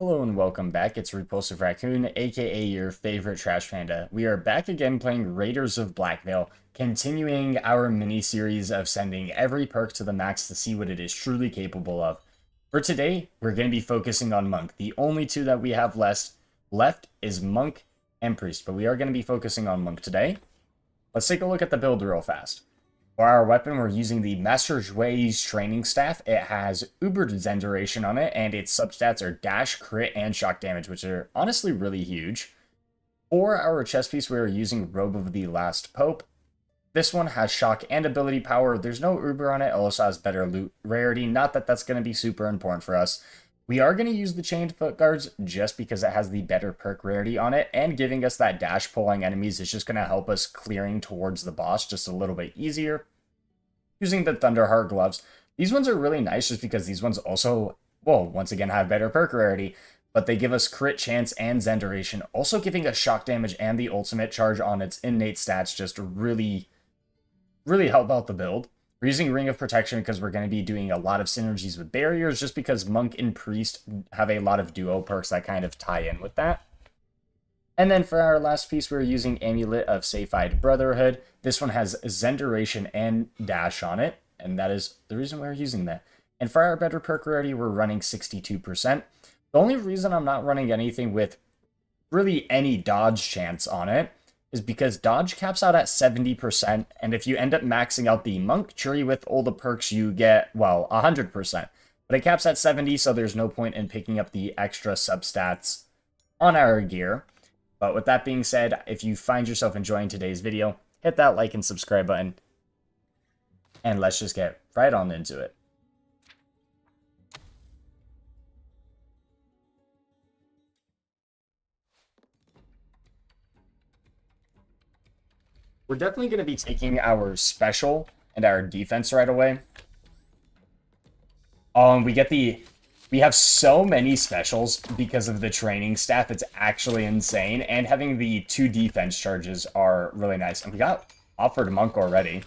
Hello and welcome back. It's Repulsive Raccoon, aka your favorite trash panda. We are back again playing Raiders of Blackveil, continuing our mini-series of sending every perk to the max to see what it is truly capable of. For today, we're going to be focusing on Monk. The only two that we have left is Monk and Priest, but we are going to be focusing on Monk today. Let's take a look at the build real fast. For our weapon, we're using the Master Zhui's training staff. It has Uber Zen duration on it, and its substats are dash, crit, and shock damage, which are honestly really huge. For our chest piece, we're using Robe of the Last Pope. This one has shock and ability power. There's no Uber on it. It also has better loot rarity. Not that that's going to be super important for us. We are going to use the Chained Foot Guards just because it has the better perk rarity on it, and giving us that dash pulling enemies is just going to help us clearing towards the boss just a little bit easier. Using the Thunderheart gloves. These ones are really nice just because these ones also, well, once again have better perk rarity, but they give us crit chance and Zen duration, also giving us shock damage and the ultimate charge on its innate stats just really help out the build. We're using Ring of Protection because we're going to be doing a lot of synergies with barriers, just because Monk and Priest have a lot of duo perks that kind of tie in with that. And then for our last piece, we're using Amulet of Sapphire Brotherhood. This one has Zen duration and dash on it, and that is the reason we're using that. And for our better perk rarity, we're running 62%. The only reason I'm not running anything with really any dodge chance on it is because dodge caps out at 70%, and if you end up maxing out the Monk tree with all the perks, you get, well, 100%. But it caps at 70, so there's no point in picking up the extra substats on our gear. But with that being said, if you find yourself enjoying today's video, hit that like and subscribe button, and let's just get right on into it. We're definitely going to be taking our special and our defense right away. We have so many specials because of the training staff. It's actually insane. And having the 2 defense charges are really nice. And we got offered Monk already.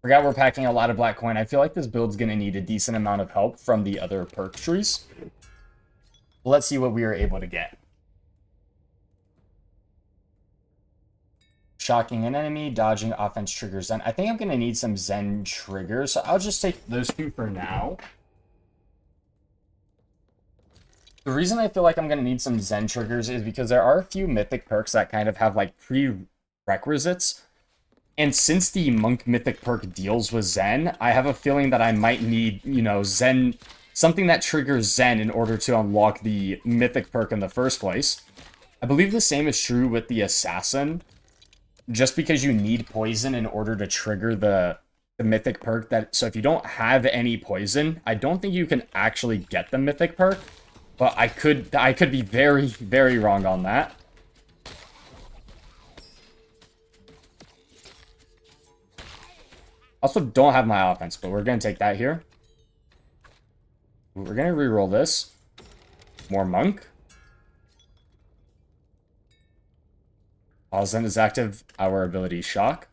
Forgot we're packing a lot of black coin. I feel like this build's going to need a decent amount of help from the other perk trees. Let's see what we are able to get. Shocking an enemy, dodging offense triggers Zen. I think I'm going to need some Zen triggers, so I'll just take those 2 for now. The reason I feel like I'm going to need some Zen triggers is because there are a few Mythic perks that kind of have like prerequisites. And since the Monk Mythic perk deals with Zen, I have a feeling that I might need, Zen, something that triggers Zen in order to unlock the Mythic perk in the first place. I believe the same is true with the Assassin. Just because you need poison in order to trigger the Mythic perk. So if you don't have any poison, I don't think you can actually get the Mythic perk. But I could be very, very wrong on that. Also don't have my offense, but we're going to take that here. We're going to reroll this. More Monk. While Zen is active, our ability Shock.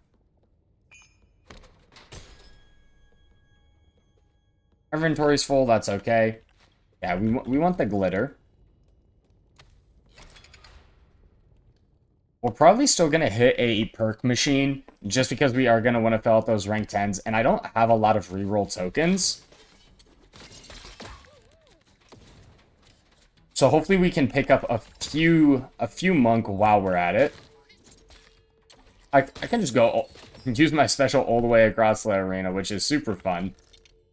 Our inventory's full, that's okay. Yeah, we want the glitter. We're probably still going to hit a perk machine, just because we are going to want to fill out those rank 10s, and I don't have a lot of reroll tokens. So hopefully we can pick up a few Monk while we're at it. I can just go use my special all the way across the arena, which is super fun.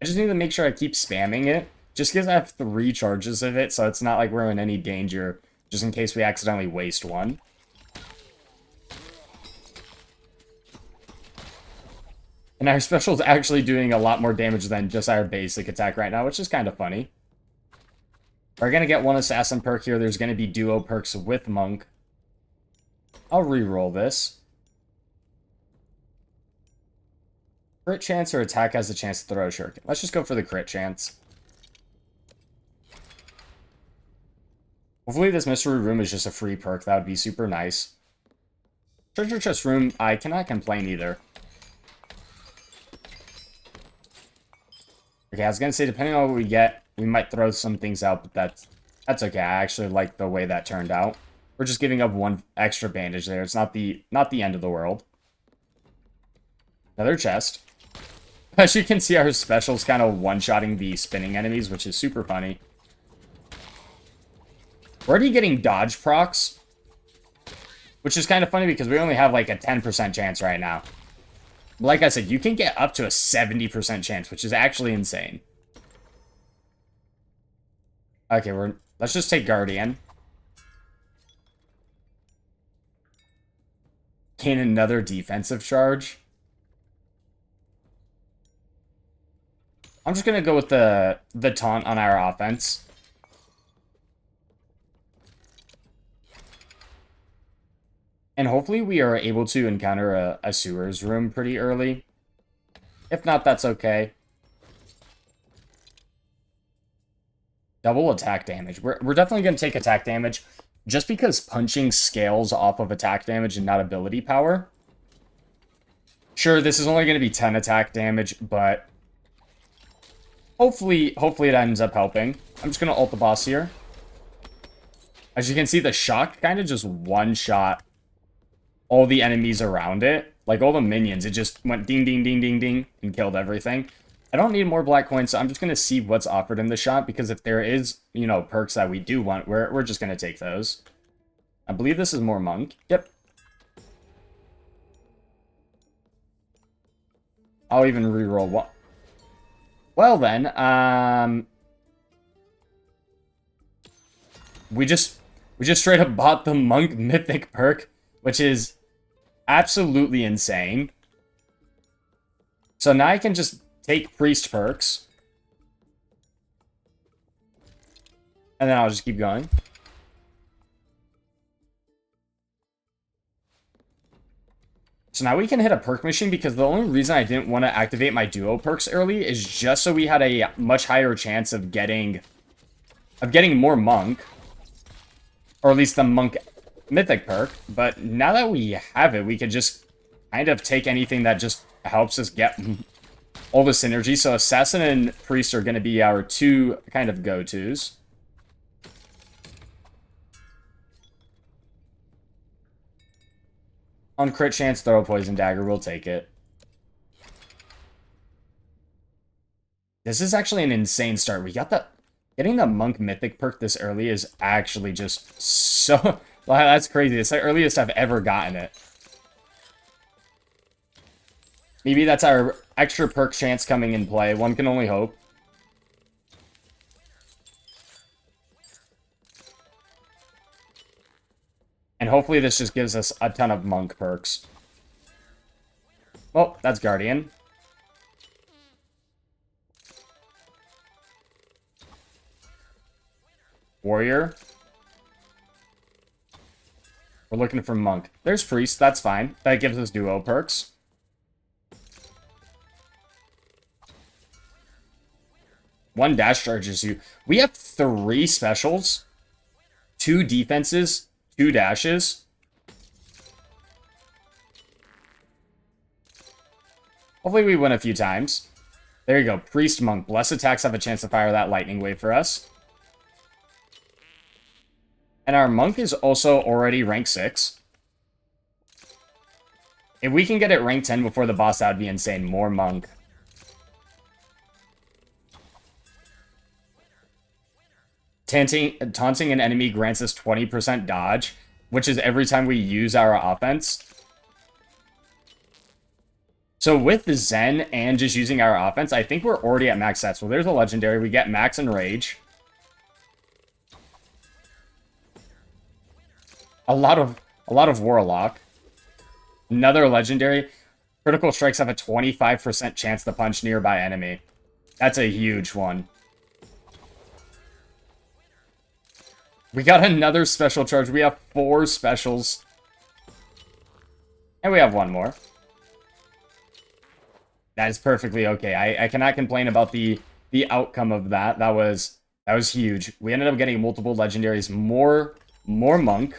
I just need to make sure I keep spamming it, just because I have 3 charges of it, so it's not like we're in any danger, just in case we accidentally waste one. And our special is actually doing a lot more damage than just our basic attack right now, which is kind of funny. We're going to get one Assassin perk here. There's going to be duo perks with Monk. I'll reroll this. Crit chance or attack has a chance to throw a shuriken. Let's just go for the crit chance. Hopefully this mystery room is just a free perk. That would be super nice. Treasure chest room, I cannot complain either. Okay, I was going to say, depending on what we get, We might throw some things out, but that's okay. I actually like the way that turned out. We're just giving up one extra bandage there. It's not the end of the world. Another chest. As you can see, our special's kind of one-shotting the spinning enemies, which is super funny. We're already getting dodge procs, which is kind of funny because we only have like a 10% chance right now. Like I said, you can get up to a 70% chance, which is actually insane. Okay, let's just take Guardian. Gain another defensive charge. I'm just gonna go with the taunt on our offense. And hopefully we are able to encounter a sewers room pretty early. If not, that's okay. Double attack damage. We're definitely going to take attack damage just because punching scales off of attack damage and not ability power. Sure, this is only going to be 10 attack damage, but hopefully it ends up helping. I'm just going to ult the boss here. As you can see, the shock kind of just one-shot all the enemies around it. Like all the minions, it just went ding, ding, ding, ding, ding, and killed everything. I don't need more black coins, so I'm just going to see what's offered in the shop, because if there is, you know, perks that we do want, we're just going to take those. I believe this is more monk. Yep. I'll even reroll one. Well then, we just straight up bought the monk mythic perk, which is absolutely insane. So now I can just take priest perks. And then I'll just keep going. So now we can hit a perk machine, because the only reason I didn't want to activate my duo perks early is just so we had a much higher chance of getting more monk. Or at least the monk mythic perk. But now that we have it, we can just kind of take anything that just helps us get all the synergy. So assassin and priest are going to be our two kind of go-tos. On crit chance, throw a poison dagger. We'll take it. This is actually an insane start. We got the... Getting the monk mythic perk this early is actually just so... Wow, that's crazy. It's the earliest I've ever gotten it. Maybe that's our extra perk chance coming in play. One can only hope. And hopefully this just gives us a ton of monk perks. Oh, that's Guardian. Warrior. We're looking for monk. There's priest, that's fine. That gives us duo perks. One dash charges you. We have 3 specials, 2 defenses, 2 dashes. Hopefully we win a few times. There you go. Priest, monk. Blessed attacks have a chance to fire that lightning wave for us. And our monk is also already rank 6. If we can get it rank 10 before the boss, that would be insane. More monk. Taunting an enemy grants us 20% dodge, which is every time we use our offense. So with the Zen and just using our offense, I think we're already at max stats. Well, there's a legendary. We get max and rage. A lot of warlock. Another legendary. Critical strikes have a 25% chance to punch nearby enemy. That's a huge one. We got another special charge. We have 4 specials. And we have one more. That is perfectly okay. I cannot complain about the outcome of that. That was huge. We ended up getting multiple legendaries. More monk.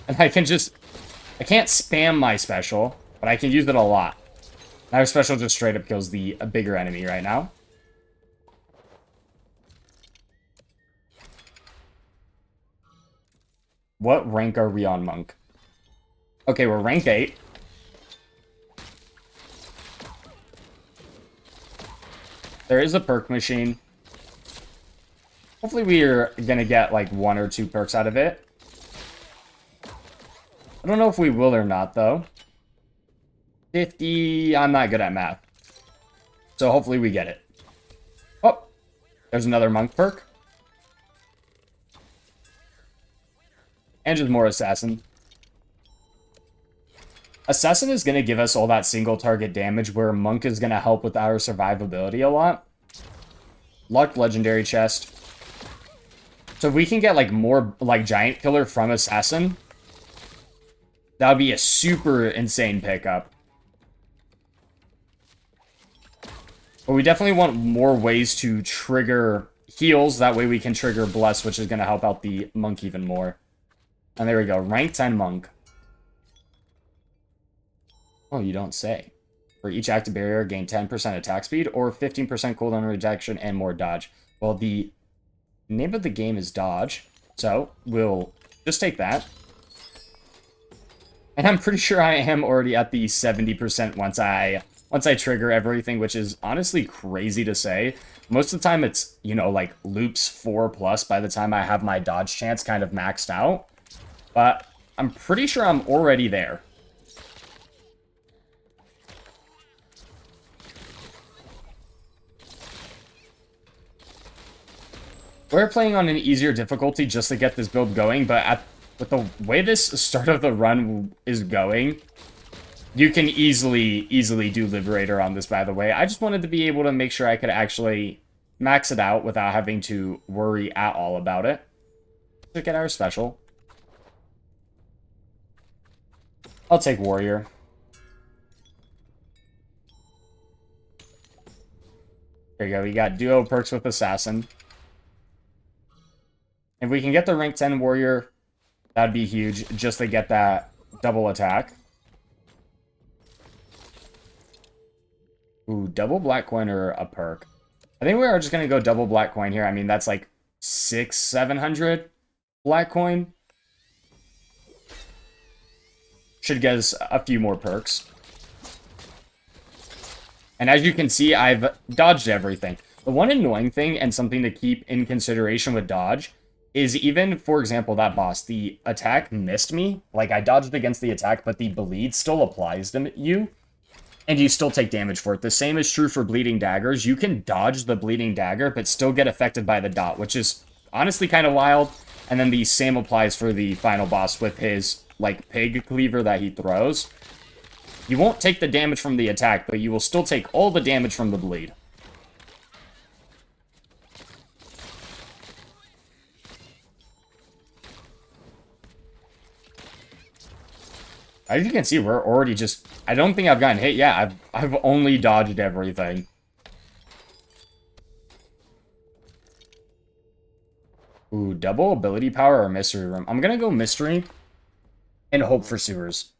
And I can't spam my special, but I can use it a lot. Our special just straight up kills the bigger enemy right now. What rank are we on, Monk? Okay, we're rank 8. There is a perk machine. Hopefully we are going to get like 1 or 2 perks out of it. I don't know if we will or not, though. 50... I'm not good at math. So hopefully we get it. Oh! There's another monk perk. And just more assassin. Assassin is going to give us all that single target damage, where monk is going to help with our survivability a lot. Luck legendary chest. So if we can get like more like giant killer from assassin, that would be a super insane pickup. But we definitely want more ways to trigger heals. That way we can trigger bless, which is going to help out the monk even more. And there we go. Rank 10 monk. Oh, you don't say. For each active barrier, gain 10% attack speed or 15% cooldown rejection and more dodge. Well, the name of the game is dodge, so we'll just take that. And I'm pretty sure I am already at the 70% once I trigger everything, which is honestly crazy to say. Most of the time it's, you know, like loops 4+ by the time I have my dodge chance kind of maxed out. But I'm pretty sure I'm already there. We're playing on an easier difficulty just to get this build going, but with the way this start of the run is going, you can easily do Liberator on this, by the way. I just wanted to be able to make sure I could actually max it out without having to worry at all about it. Let's get our special. I'll take Warrior. There you go. We got duo perks with Assassin. If we can get the rank 10 Warrior, that'd be huge, just to get that double attack. Ooh, double black coin or a perk. I think we are just going to go double black coin here. I mean, that's like 600-700 black coin. Should get us a few more perks. And as you can see, I've dodged everything. The one annoying thing and something to keep in consideration with dodge is even, for example, that boss, the attack missed me. Like, I dodged against the attack, but the bleed still applies to you. And you still take damage for it. The same is true for bleeding daggers. You can dodge the bleeding dagger, but still get affected by the dot, which is honestly kind of wild. And then the same applies for the final boss with his, like, pig cleaver that he throws. You won't take the damage from the attack, but you will still take all the damage from the bleed. As you can see, we're already just... I don't think I've gotten hit yet. I've only dodged everything. Ooh, double ability power or mystery room. I'm gonna go mystery and hope for sewers.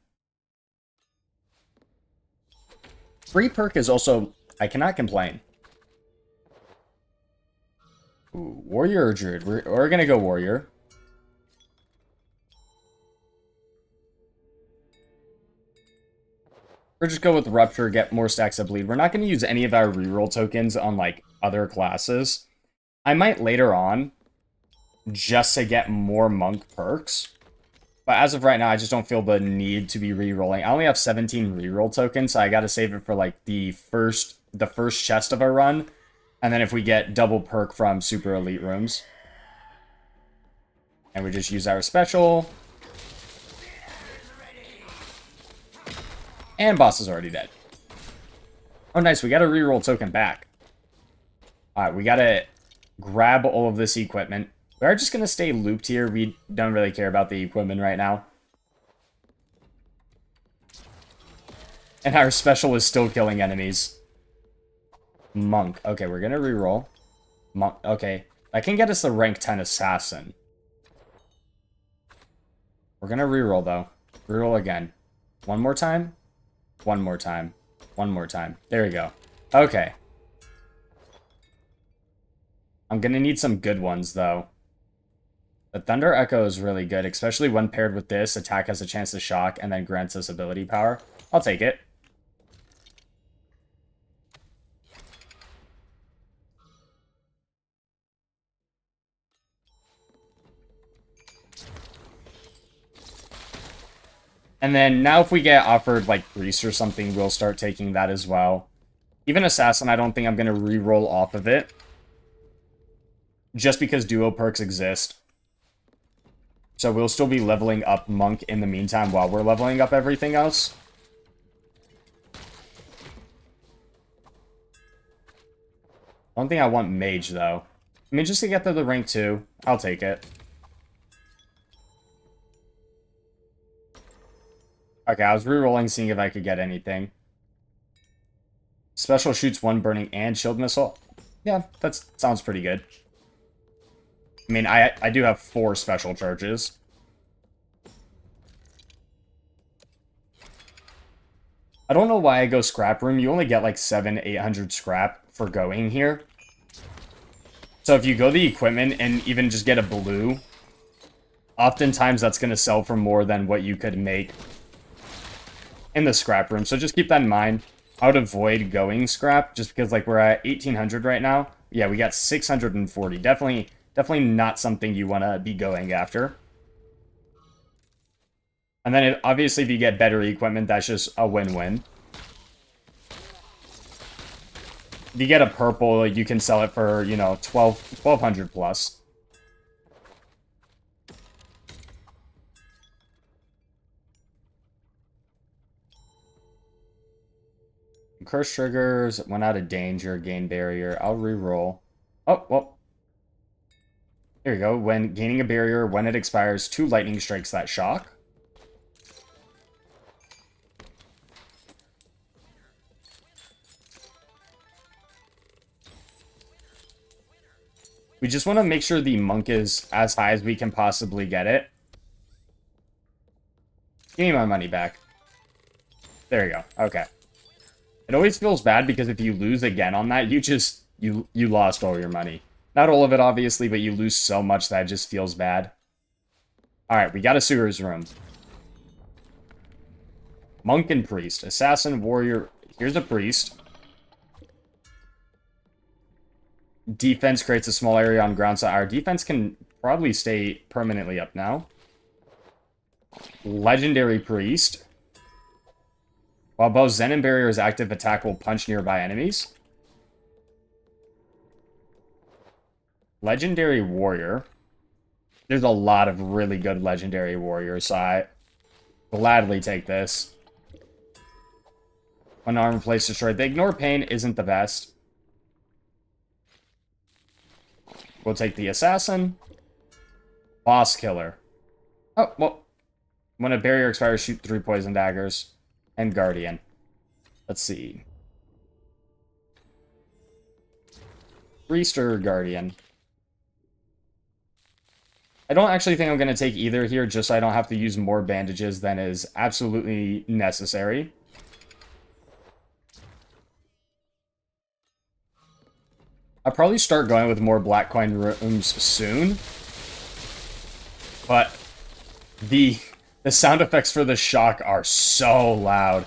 Free perk is also... I cannot complain. Ooh, warrior or druid? We're gonna go warrior. Or just go with Rupture, get more stacks of bleed. We're not going to use any of our reroll tokens on, like, other classes. I might later on, just to get more monk perks. But as of right now, I just don't feel the need to be rerolling. I only have 17 reroll tokens, so I got to save it for, like, the first chest of our run. And then if we get double perk from super elite rooms. And we just use our special. And boss is already dead. Oh, nice. We got a reroll token back. Alright, we gotta grab all of this equipment. We are just gonna stay looped here. We don't really care about the equipment right now. And our special is still killing enemies. Monk. Okay, we're gonna reroll. Monk. Okay. That can get us the rank 10 assassin. We're gonna reroll, though. Reroll again. One more time. One more time. One more time. There we go. Okay. I'm gonna need some good ones, though. The Thunder Echo is really good, especially when paired with this. Attack has a chance to shock and then grants us ability power. I'll take it. And then now if we get offered like Priest or something, we'll start taking that as well. Even Assassin, I don't think I'm going to re-roll off of it. Just because duo perks exist. So we'll still be leveling up Monk in the meantime while we're leveling up everything else. I don't think I want Mage, though. I mean, just to get to the rank 2, I'll take it. Okay, I was re-rolling, seeing if I could get anything. Special shoots 1 burning and shield missile. Yeah, that sounds pretty good. I mean, I do have 4 special charges. I don't know why I go scrap room. You only get like 700-800 scrap for going here. So if you go the equipment and even just get a blue, oftentimes that's going to sell for more than what you could make in the scrap room. So just keep that in mind. I would avoid going scrap just because like we're at 1800 right now. Yeah, we got 640. Definitely not something you want to be going after. And then obviously if you get better equipment, that's just a win-win. If you get a purple, you can sell it for, you know, 1200 plus. Curse triggers, went out of danger, gain barrier. I'll re-roll. Oh, well. There you go. When gaining a barrier, when it expires, 2 lightning strikes that shock. We just want to make sure the Monk is as high as we can possibly get it. Give me my money back. There you go. Okay. It always feels bad because if you lose again on that, you lost all your money. Not all of it, obviously, but you lose so much that it just feels bad. Alright, we got a sewers room. Monk and Priest. Assassin, Warrior. Here's a Priest. Defense creates a small area on ground, so our defense can probably stay permanently up now. Legendary Priest. While both Zen and Barrier is active, attack will punch nearby enemies. Legendary Warrior. There's a lot of really good Legendary Warriors, so I gladly take this. Unarmed place destroyed. The Ignore Pain isn't the best. We'll take the Assassin. Boss Killer. Oh, well. When a barrier expires, shoot 3 poison daggers. And Guardian. Let's see. Priest or Guardian? I don't actually think I'm going to take either here, just so I don't have to use more bandages than is absolutely necessary. I'll probably start going with more black coin rooms soon. But the sound effects for the shock are so loud.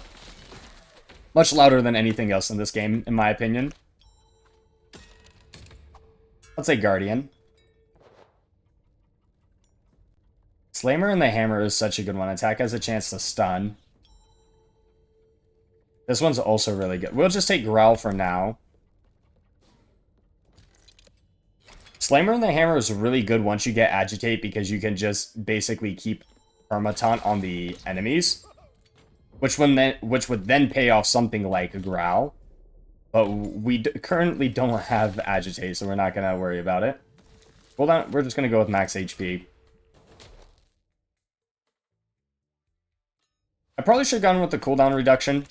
Much louder than anything else in this game, in my opinion. Let's say Guardian. Slammer and the Hammer is such a good one. Attack has a chance to stun. This one's also really good. We'll just take Growl for now. Slammer and the Hammer is really good once you get Agitate because you can just basically keep Permataunt on the enemies. Which would then pay off something like a Growl. But we currently don't have Agitate, so we're not going to worry about it. Hold on, we're just going to go with max HP. I probably should have gone with the cooldown reduction.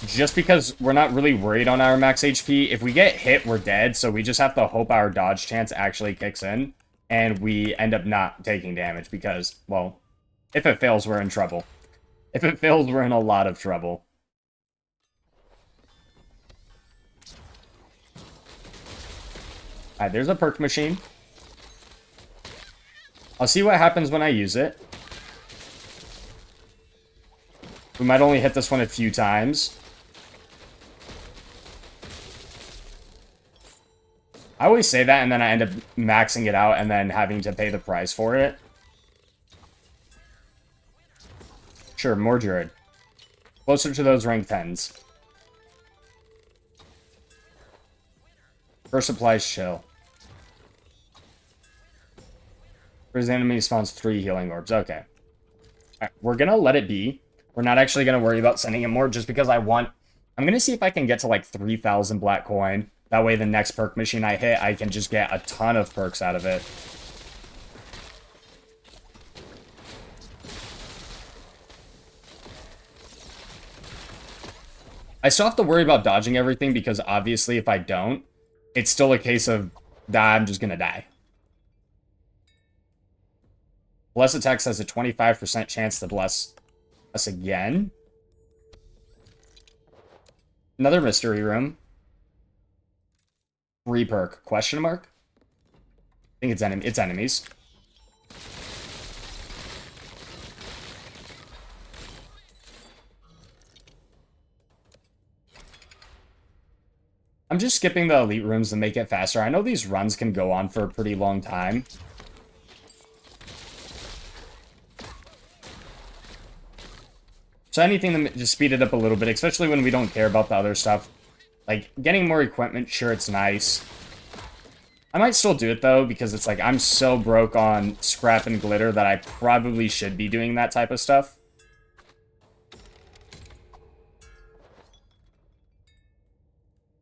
Just because we're not really worried on our max HP. If we get hit, we're dead, so we just have to hope our dodge chance actually kicks in. And we end up not taking damage because, well, if it fails, we're in trouble. If it fails, we're in a lot of trouble. Alright, there's a perk machine. I'll see what happens when I use it. We might only hit this one a few times. I always say that, and then I end up maxing it out and then having to pay the price for it. Sure, more Druid. Closer to those rank 10s. First supplies, chill. First enemy spawns 3 healing orbs. Okay. Alright, we're gonna let it be. We're not actually gonna worry about sending him more just because I'm gonna see if I can get to like 3,000 black coin. That way the next perk machine I hit, I can just get a ton of perks out of it. I still have to worry about dodging everything because obviously if I don't, it's still a case of I'm just gonna die. Bless attacks has a 25% chance to bless us again. Another mystery room. Free perk? Question mark? I think it's enemies. I'm just skipping the elite rooms to make it faster. I know these runs can go on for a pretty long time. So anything to just speed it up a little bit, especially when we don't care about the other stuff. Like, getting more equipment, sure, it's nice. I might still do it, though, because it's like, I'm so broke on scrap and glitter that I probably should be doing that type of stuff.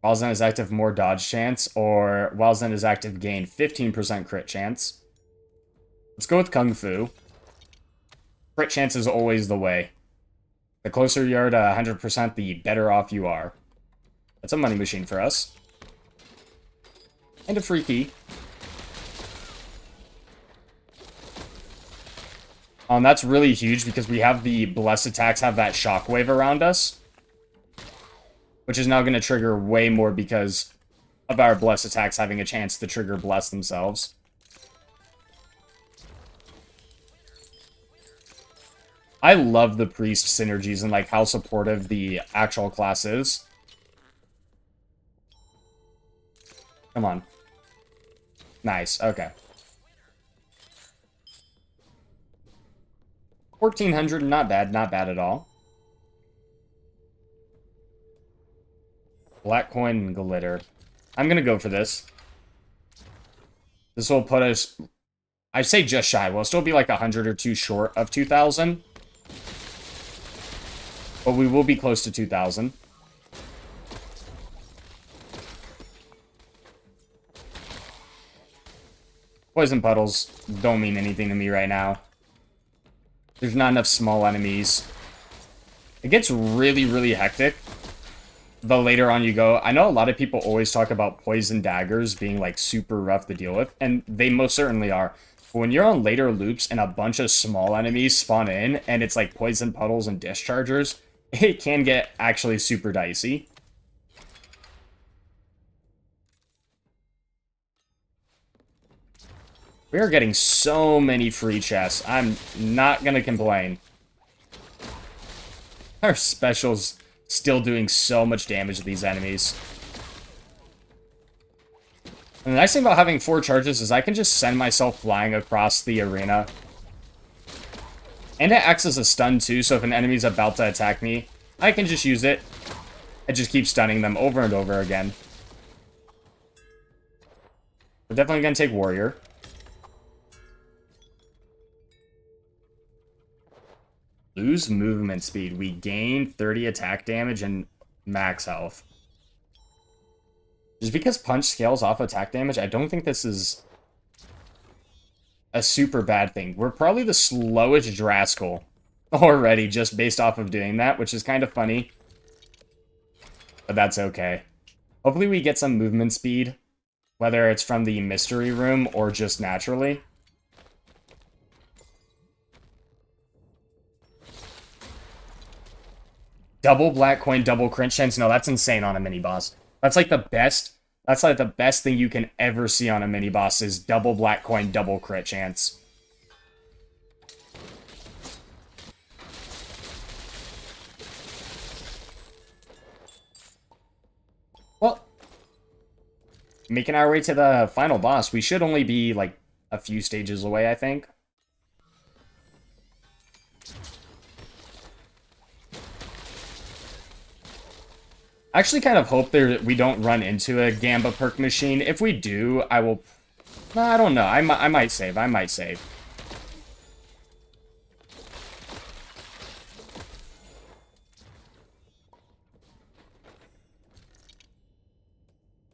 While Zen is active, more dodge chance, or while Zen is active, gain 15% crit chance. Let's go with Kung Fu. Crit chance is always the way. The closer you are to 100%, the better off you are. That's a money machine for us. And a free key. That's really huge because we have the blessed attacks have that shockwave around us. Which is now going to trigger way more because of our blessed attacks having a chance to trigger bless themselves. I love the priest synergies and like how supportive the actual class is. Come on. Nice, okay. 1,400, not bad at all. Black coin and glitter. I'm gonna go for this. This will put us, I say just shy. We'll still be like 100 or 2 short of 2,000. But we will be close to 2,000. Poison puddles don't mean anything to me right now. There's not enough small enemies. It gets really, really hectic the later on you go. I know a lot of people always talk about poison daggers being like super rough to deal with, and they most certainly are. But when you're on later loops and a bunch of small enemies spawn in, and it's like poison puddles and dischargers, it can get actually super dicey. We are getting so many free chests. I'm not gonna complain. Our specials still doing so much damage to these enemies. And the nice thing about having 4 charges is I can just send myself flying across the arena. And it acts as a stun too, so if an enemy's about to attack me, I can just use it. I just keep stunning them over and over again. We're definitely gonna take Warrior. Lose movement speed. We gain 30 attack damage and max health. Just because punch scales off attack damage, I don't think this is a super bad thing. We're probably the slowest Draskell already just based off of doing that, which is kind of funny. But that's okay. Hopefully we get some movement speed, whether it's from the mystery room or just naturally. Double black coin, double crit chance. No, that's insane on a mini boss. That's like the best That's like the best thing you can ever see on a mini boss is double black coin, double crit chance. Well, making our way to the final boss. We should only be like a few stages away, I think. I actually kind of hope we don't run into a Gamba perk machine. If we do, I will... No, I don't know. I might save. I might save.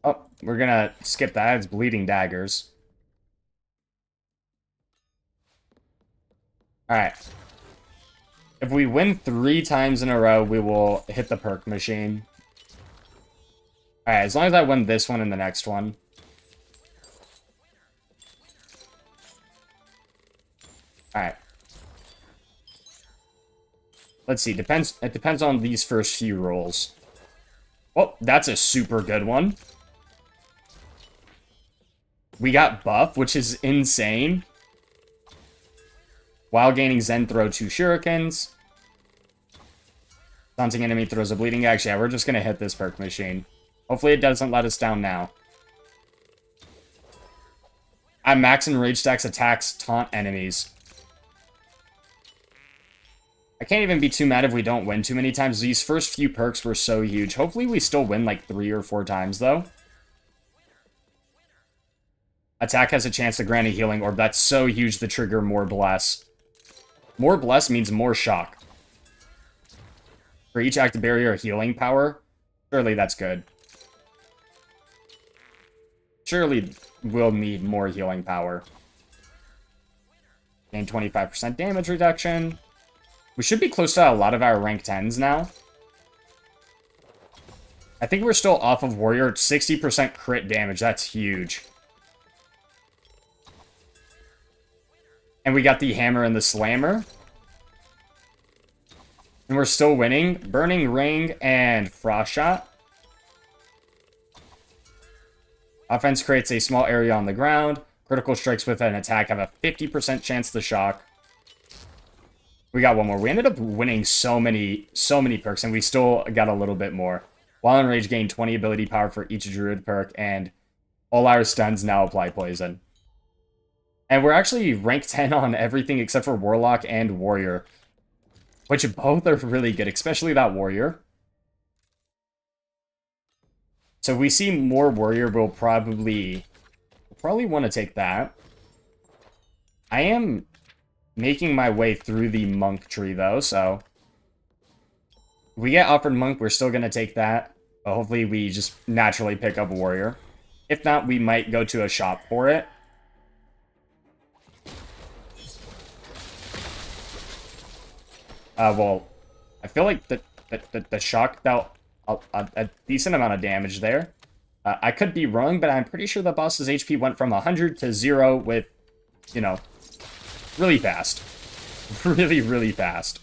Oh, we're gonna skip that. It's bleeding daggers. Alright. If we win 3 times in a row, we will hit the perk machine. Alright, as long as I win this one and the next one. Alright. Let's see. It depends on these first few rolls. Oh, that's a super good one. We got buff, which is insane. While gaining Zen, throw 2 shurikens. Taunting enemy throws a bleeding axe. Yeah, we're just gonna hit this perk machine. Hopefully it doesn't let us down now. At max and rage stacks, attacks taunt enemies. I can't even be too mad if we don't win too many times. These first few perks were so huge. Hopefully we still win like 3 or 4 times, though. Attack has a chance to grant a healing orb. That's so huge to trigger more bless. More bless means more shock. For each active barrier, healing power. Surely that's good. Surely we'll need more healing power. Gain 25% damage reduction. We should be close to a lot of our rank 10s now. I think we're still off of Warrior. 60% crit damage. That's huge. And we got the Hammer and the Slammer. And we're still winning. Burning Ring and Frost Shot. Offense creates a small area on the ground. Critical strikes with an attack have a 50% chance to shock. We got one more. We ended up winning so many perks, and we still got a little bit more. While in rage, gain 20 ability power for each druid perk, and all our stuns now apply poison. And we're actually ranked 10 on everything except for Warlock and Warrior, which both are really good, especially that Warrior. So if we see more Warrior, we'll probably want to take that. I am making my way through the Monk tree, though, so... If we get offered Monk, we're still going to take that. But hopefully we just naturally pick up Warrior. If not, we might go to a shop for it. Well, I feel like the shock dealt a decent amount of damage there. I could be wrong, but I'm pretty sure the boss's HP went from 100 to 0 with, you know, really fast. Really, really fast.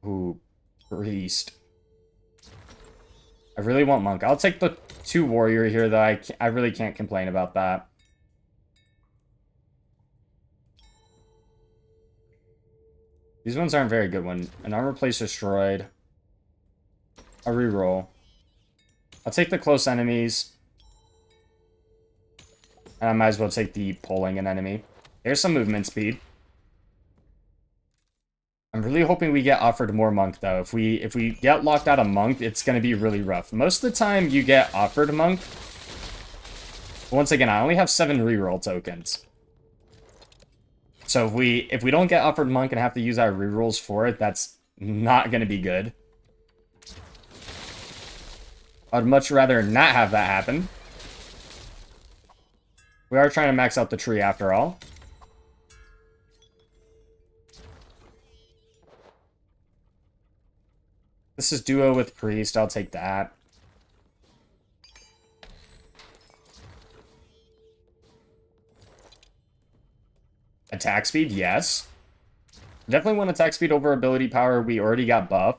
Ooh, Priest. I really want Monk. I'll take the 2 Warrior here, though. I really can't complain about that. These ones aren't very good. One. An armor place destroyed. A reroll. I'll take the close enemies. And I might as well take the pulling an enemy. There's some movement speed. I'm really hoping we get offered more Monk, though. If we get locked out of Monk, it's going to be really rough. Most of the time, you get offered Monk. Once again, I only have 7 reroll tokens. So if we don't get offered Monk and have to use our rerolls for it, that's not going to be good. I'd much rather not have that happen. We are trying to max out the tree after all. This is duo with Priest. I'll take that. Attack speed, yes. Definitely want attack speed over ability power. We already got buff.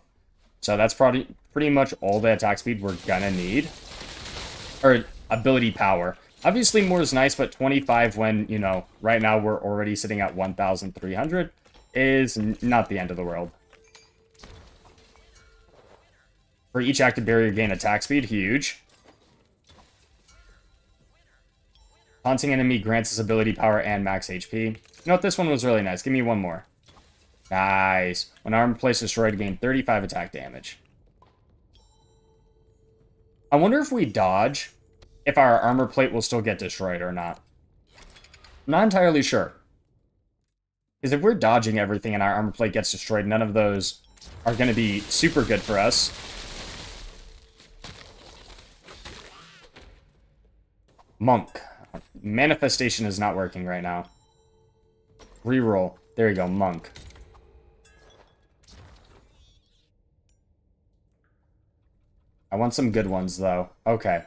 So that's probably pretty much all the attack speed we're gonna need. Or ability power. Obviously more is nice, but 25 when, you know, right now we're already sitting at 1,300 is not the end of the world. For each active barrier, gain attack speed. Huge. Haunting enemy grants us ability power and max HP. You know what? This one was really nice. Give me one more. Nice. When armor plate destroyed, gain 35 attack damage. I wonder if we dodge, if our armor plate will still get destroyed or not. I'm not entirely sure. Because if we're dodging everything and our armor plate gets destroyed, none of those are going to be super good for us. Monk. Manifestation is not working right now. Reroll. There you go, Monk. I want some good ones, though. Okay.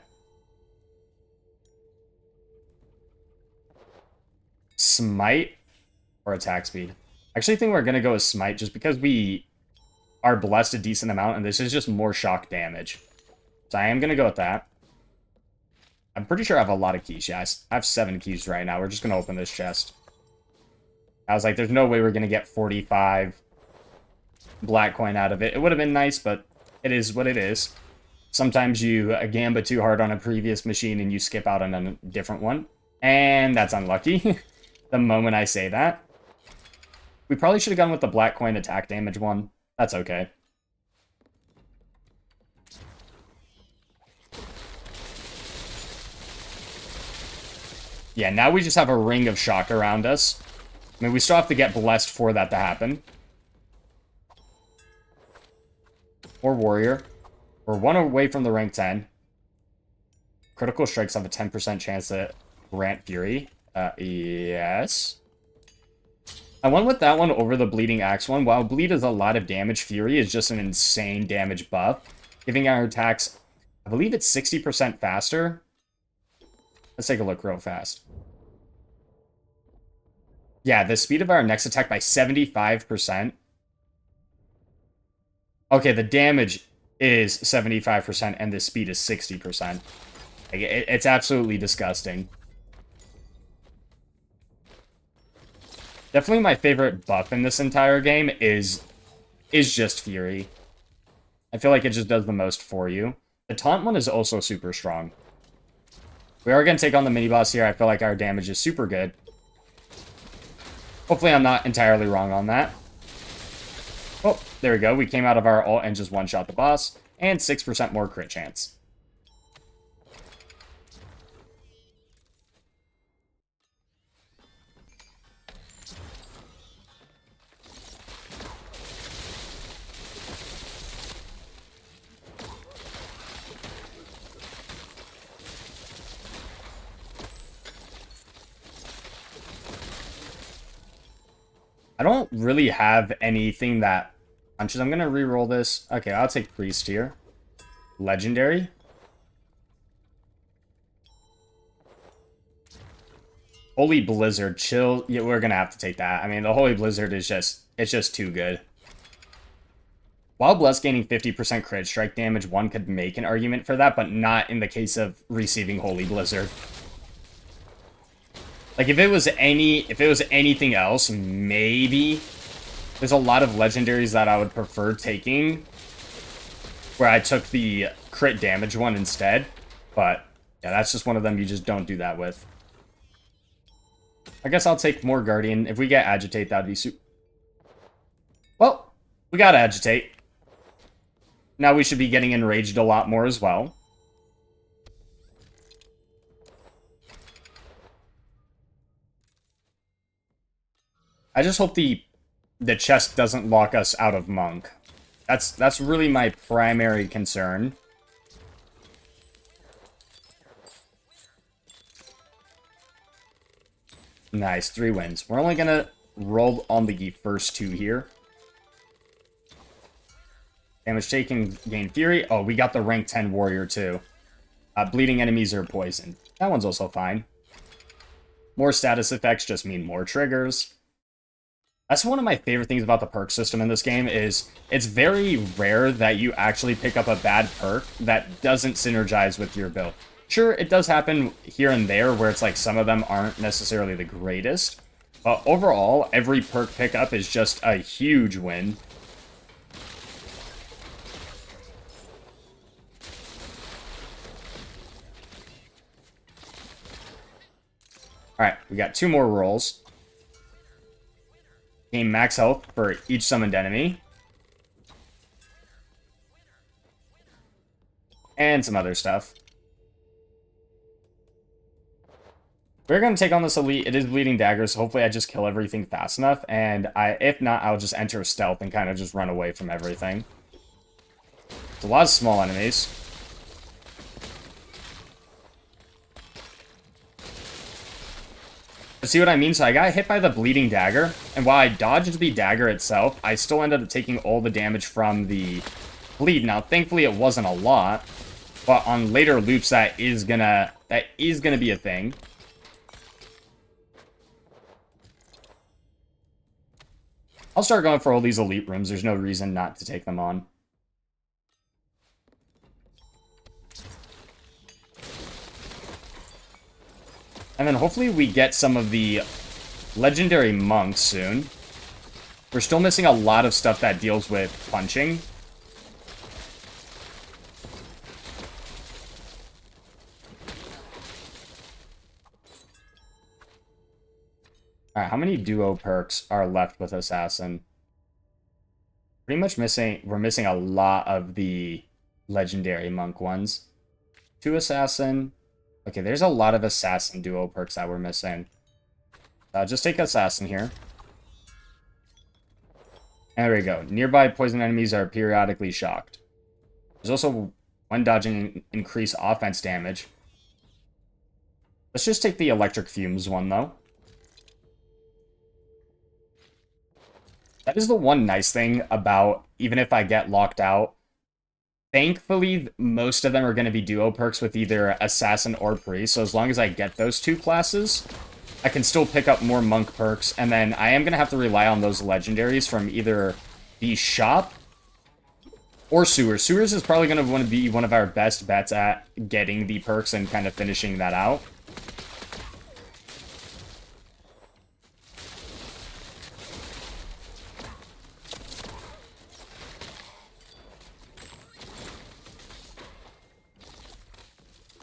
Smite or attack speed? I actually think we're going to go with Smite just because we are blessed a decent amount, and this is just more shock damage. So I am going to go with that. I'm pretty sure I have a lot of keys. Yeah, I have 7 keys right now. We're just going to open this chest. I was like, there's no way we're going to get 45 black coin out of it. It would have been nice, but it is what it is. Sometimes you gambit too hard on a previous machine and you skip out on a different one. And that's unlucky. The moment I say that. We probably should have gone with the black coin attack damage one. That's okay. Yeah, now we just have a ring of shock around us. I mean, we still have to get blessed for that to happen. Or warrior. We're 1 away from the rank 10. Critical strikes have a 10% chance to grant fury. Yes. I went with that one over the bleeding axe one. While bleed is a lot of damage, fury is just an insane damage buff, giving our attacks, I believe it's 60% faster. Let's take a look real fast. Yeah, the speed of our next attack by 75%. Okay, the damage is 75% and the speed is 60%. Like, it's absolutely disgusting. Definitely my favorite buff in this entire game is just Fury. I feel like it just does the most for you. The taunt one is also super strong. We are going to take on the mini-boss here. I feel like our damage is super good. Hopefully I'm not entirely wrong on that. Oh, there we go. We came out of our ult and just one-shot the boss. And 6% more crit chance. I don't really have anything that punches. I'm going to re-roll this. Okay, I'll take Priest here. Legendary. Holy Blizzard. Chill. Yeah, we're going to have to take that. I mean, the Holy Blizzard is just, it's just too good. While Bless gaining 50% crit strike damage, one could make an argument for that, but not in the case of receiving Holy Blizzard. Like, if it was anything else, maybe. There's a lot of legendaries that I would prefer taking, where I took the crit damage one instead. But, yeah, that's just one of them you just don't do that with. I guess I'll take more Guardian. If we get Agitate, that'd be super... Well, we got Agitate. Now we should be getting Enraged a lot more as well. I just hope the chest doesn't lock us out of Monk. That's really my primary concern. Nice, 3 wins. We're only gonna roll on the first 2 here. Damage taken, gain Fury. Oh, we got the rank 10 warrior too. Bleeding enemies are poisoned. That one's also fine. More status effects just mean more triggers. That's one of my favorite things about the perk system in this game is it's very rare that you actually pick up a bad perk that doesn't synergize with your build. Sure, it does happen here and there where it's like some of them aren't necessarily the greatest, but overall, every perk pickup is just a huge win. Alright, we got 2 more rolls. Gain max health for each summoned enemy. And some other stuff. We're going to take on this elite. It is bleeding daggers, so hopefully I just kill everything fast enough. And if not, I'll just enter stealth and kind of just run away from everything. It's a lot of small enemies. See what I mean? So I got hit by the bleeding dagger, and while I dodged the dagger itself, I still ended up taking all the damage from the bleed. Now, thankfully, it wasn't a lot, but on later loops, that is gonna be a thing. I'll start going for all these elite rooms. There's no reason not to take them on. And then hopefully we get some of the legendary monks soon. We're still missing a lot of stuff that deals with punching. Alright, how many duo perks are left with Assassin? Pretty much we're missing a lot of the legendary monk ones. 2 Assassin. Okay, there's a lot of Assassin duo perks that we're missing. Just take Assassin here. And there we go. Nearby poison enemies are periodically shocked. There's also, when dodging, increased offense damage. Let's just take the electric fumes one, though. That is the one nice thing about, even if I get locked out, thankfully, most of them are going to be duo perks with either Assassin or Priest, so as long as I get those 2 classes, I can still pick up more monk perks, and then I am going to have to rely on those legendaries from either the shop or Sewers. Sewers is probably going to be one of our best bets at getting the perks and kind of finishing that out.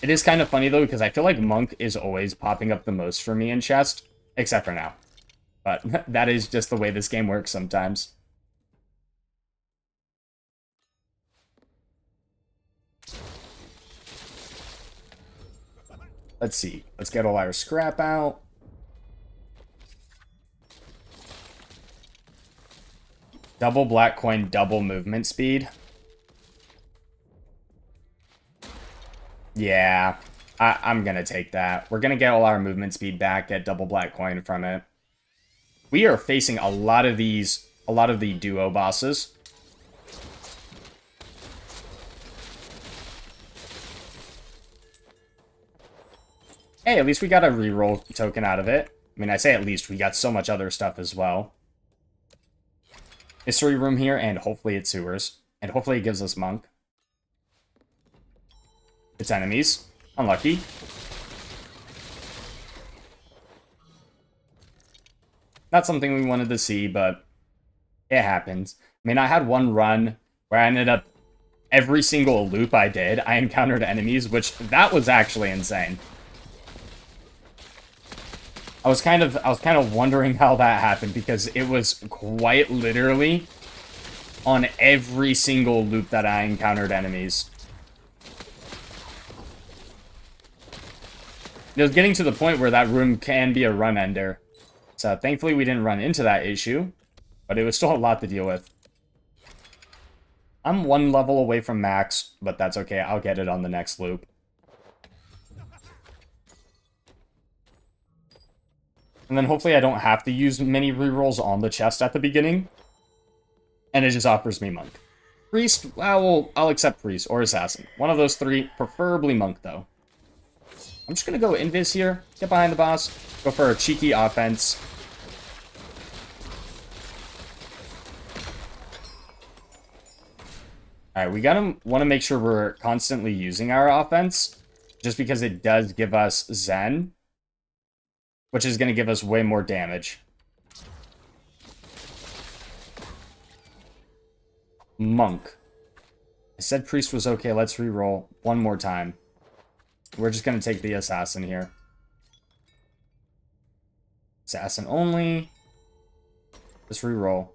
It is kind of funny, though, because I feel like Monk is always popping up the most for me in chest, except for now. But that is just the way this game works sometimes. Let's see. Let's get all our scrap out. Double black coin, double movement speed. Yeah, I'm gonna take that. We're gonna get all our movement speed back, get double black coin from it. We are facing a lot of the duo bosses. Hey, at least we got a reroll token out of it. I mean, I say at least, we got so much other stuff as well. History room here, and hopefully it's Sewers. And hopefully it gives us Monk. It's enemies. Unlucky. Not something we wanted to see, but it happens. I mean, I had one run where I ended up, every single loop I did, I encountered enemies, which, that was actually insane. I was kind of wondering how that happened, because it was quite literally on every single loop that I encountered enemies. It was getting to the point where that room can be a run ender. So thankfully we didn't run into that issue, but it was still a lot to deal with. I'm 1 level away from max, but that's okay. I'll get it on the next loop. And then hopefully I don't have to use many rerolls on the chest at the beginning. And it just offers me Monk. Priest, I'll accept Priest or Assassin. One of those 3, preferably Monk though. I'm just going to go Invis here, get behind the boss, go for a cheeky offense. Alright, we want to make sure we're constantly using our offense, just because it does give us Zen, which is going to give us way more damage. Monk. I said priest was okay. Let's reroll one more time. We're just going to take the assassin here. Assassin only. Just reroll.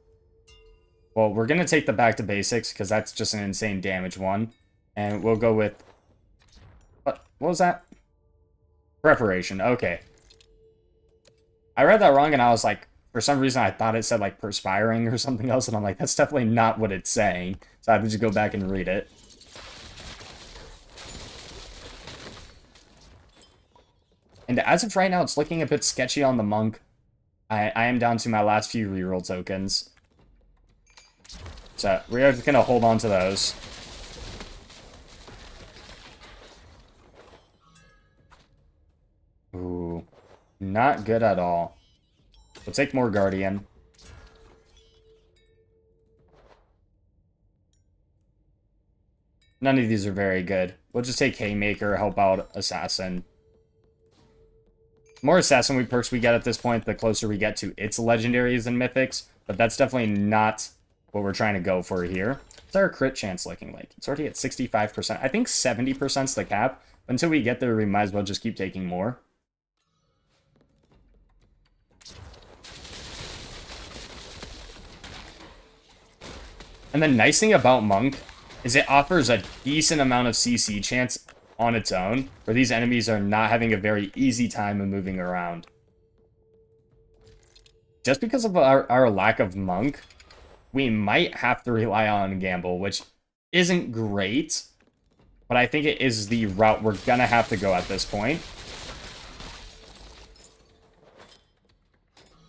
Well, we're going to take the back to basics because that's just an insane damage one. And we'll go with... What was that? Preparation. Okay. I read that wrong and I was like, for some reason I thought it said like perspiring or something else. And I'm like, that's definitely not what it's saying. So I have to just go back and read it. And as of right now, it's looking a bit sketchy on the monk. I am down to my last few reroll tokens. So we are just going to hold on to those. Ooh, not good at all. We'll take more Guardian. None of these are very good. We'll just take Haymaker, help out Assassin. The more Assassin perks we get at this point, the closer we get to its legendaries and mythics. But that's definitely not what we're trying to go for here. What's our crit chance looking like? It's already at 65%. I think 70% is the cap. Until we get there, we might as well just keep taking more. And the nice thing about Monk is it offers a decent amount of CC chance on its own, where these enemies are not having a very easy time of moving around. Just because of our lack of Monk, we might have to rely on Gamble, which isn't great, but I think it is the route we're gonna have to go at this point.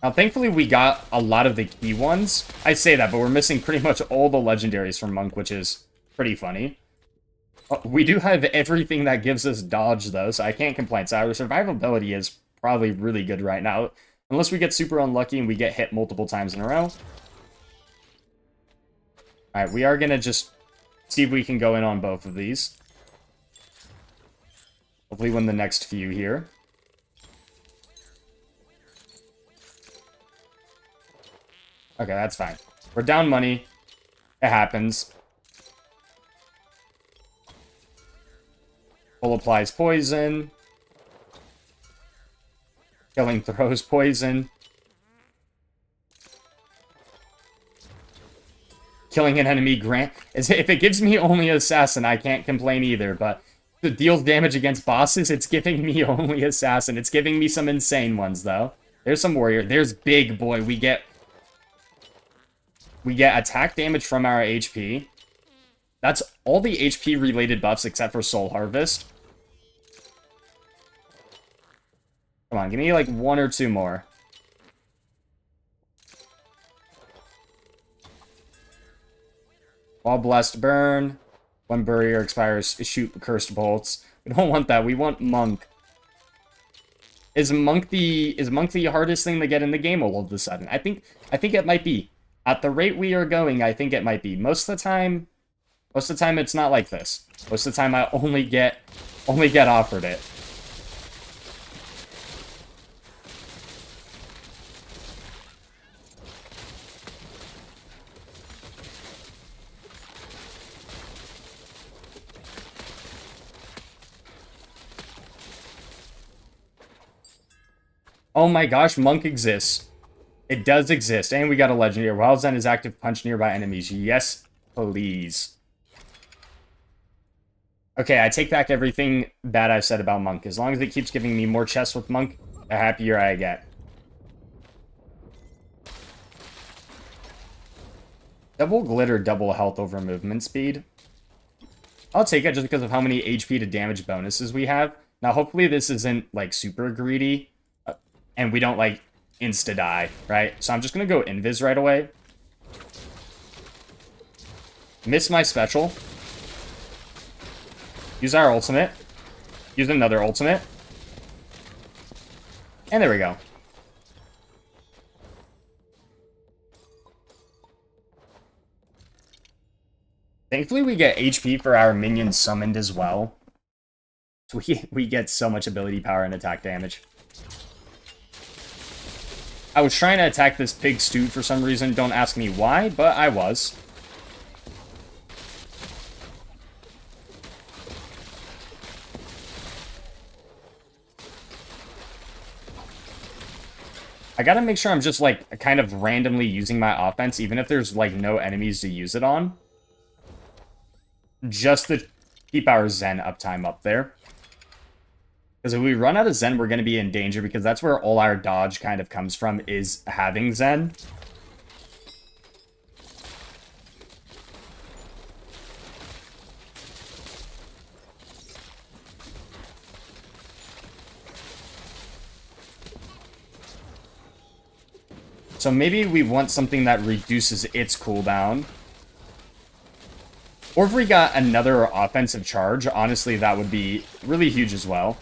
Now, thankfully, we got a lot of the key ones. I say that, but we're missing pretty much all the legendaries from Monk, which is pretty funny. We do have everything that gives us dodge, though, so I can't complain. So our survivability is probably really good right now, unless we get super unlucky and we get hit multiple times in a row. Alright, we are going to just see if we can go in on both of these. Hopefully win the next few here. Okay, that's fine. We're down money. It happens. Full applies poison. Killing throws poison. Killing an enemy if it gives me only Assassin, I can't complain either, but if it deals damage against bosses, it's giving me only Assassin. It's giving me some insane ones, though. There's some Warrior. There's Big Boy. We get attack damage from our HP. That's all the HP-related buffs except for Soul Harvest. Come on, give me like one or two more. While Blessed Burn. When Barrier expires, shoot Cursed Bolts. We don't want that. We want Monk. Is Monk the hardest thing to get in the game all of a sudden? I think it might be. At the rate we are going, I think it might be. Most of the time it's not like this. Most of the time I only get offered it. Oh my gosh, Monk exists. It does exist, and we got a legendary. Wild Zen is active punch nearby enemies. Yes, please. Okay, I take back everything bad I've said about Monk. As long as it keeps giving me more chests with Monk, the happier I get. Double glitter, double health over movement speed. I'll take it just because of how many HP to damage bonuses we have. Now, hopefully this isn't, like, super greedy. And we don't, like, insta-die, right? So I'm just going to go Invis right away. Miss my special. Use our ultimate. Use another ultimate. And there we go. Thankfully, we get HP for our minions summoned as well. So we get so much ability power and attack damage. I was trying to attack this pig stew for some reason. Don't ask me why, but I was. I gotta make sure I'm just, like, kind of randomly using my offense, even if there's, like, no enemies to use it on. Just to keep our Zen uptime up there. Because if we run out of Zen, we're going to be in danger, because that's where all our dodge kind of comes from, is having Zen. So maybe we want something that reduces its cooldown. Or if we got another offensive charge, honestly, that would be really huge as well.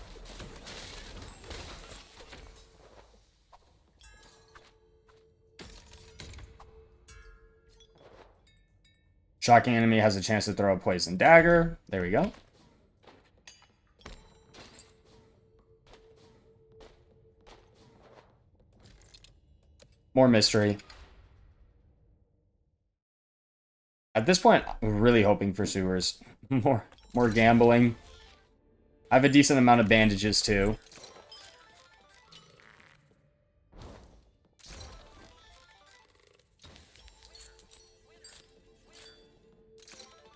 Shocking enemy has a chance to throw a poison dagger. There we go. More mystery. At this point, I'm really hoping for sewers. More gambling. I have a decent amount of bandages, too.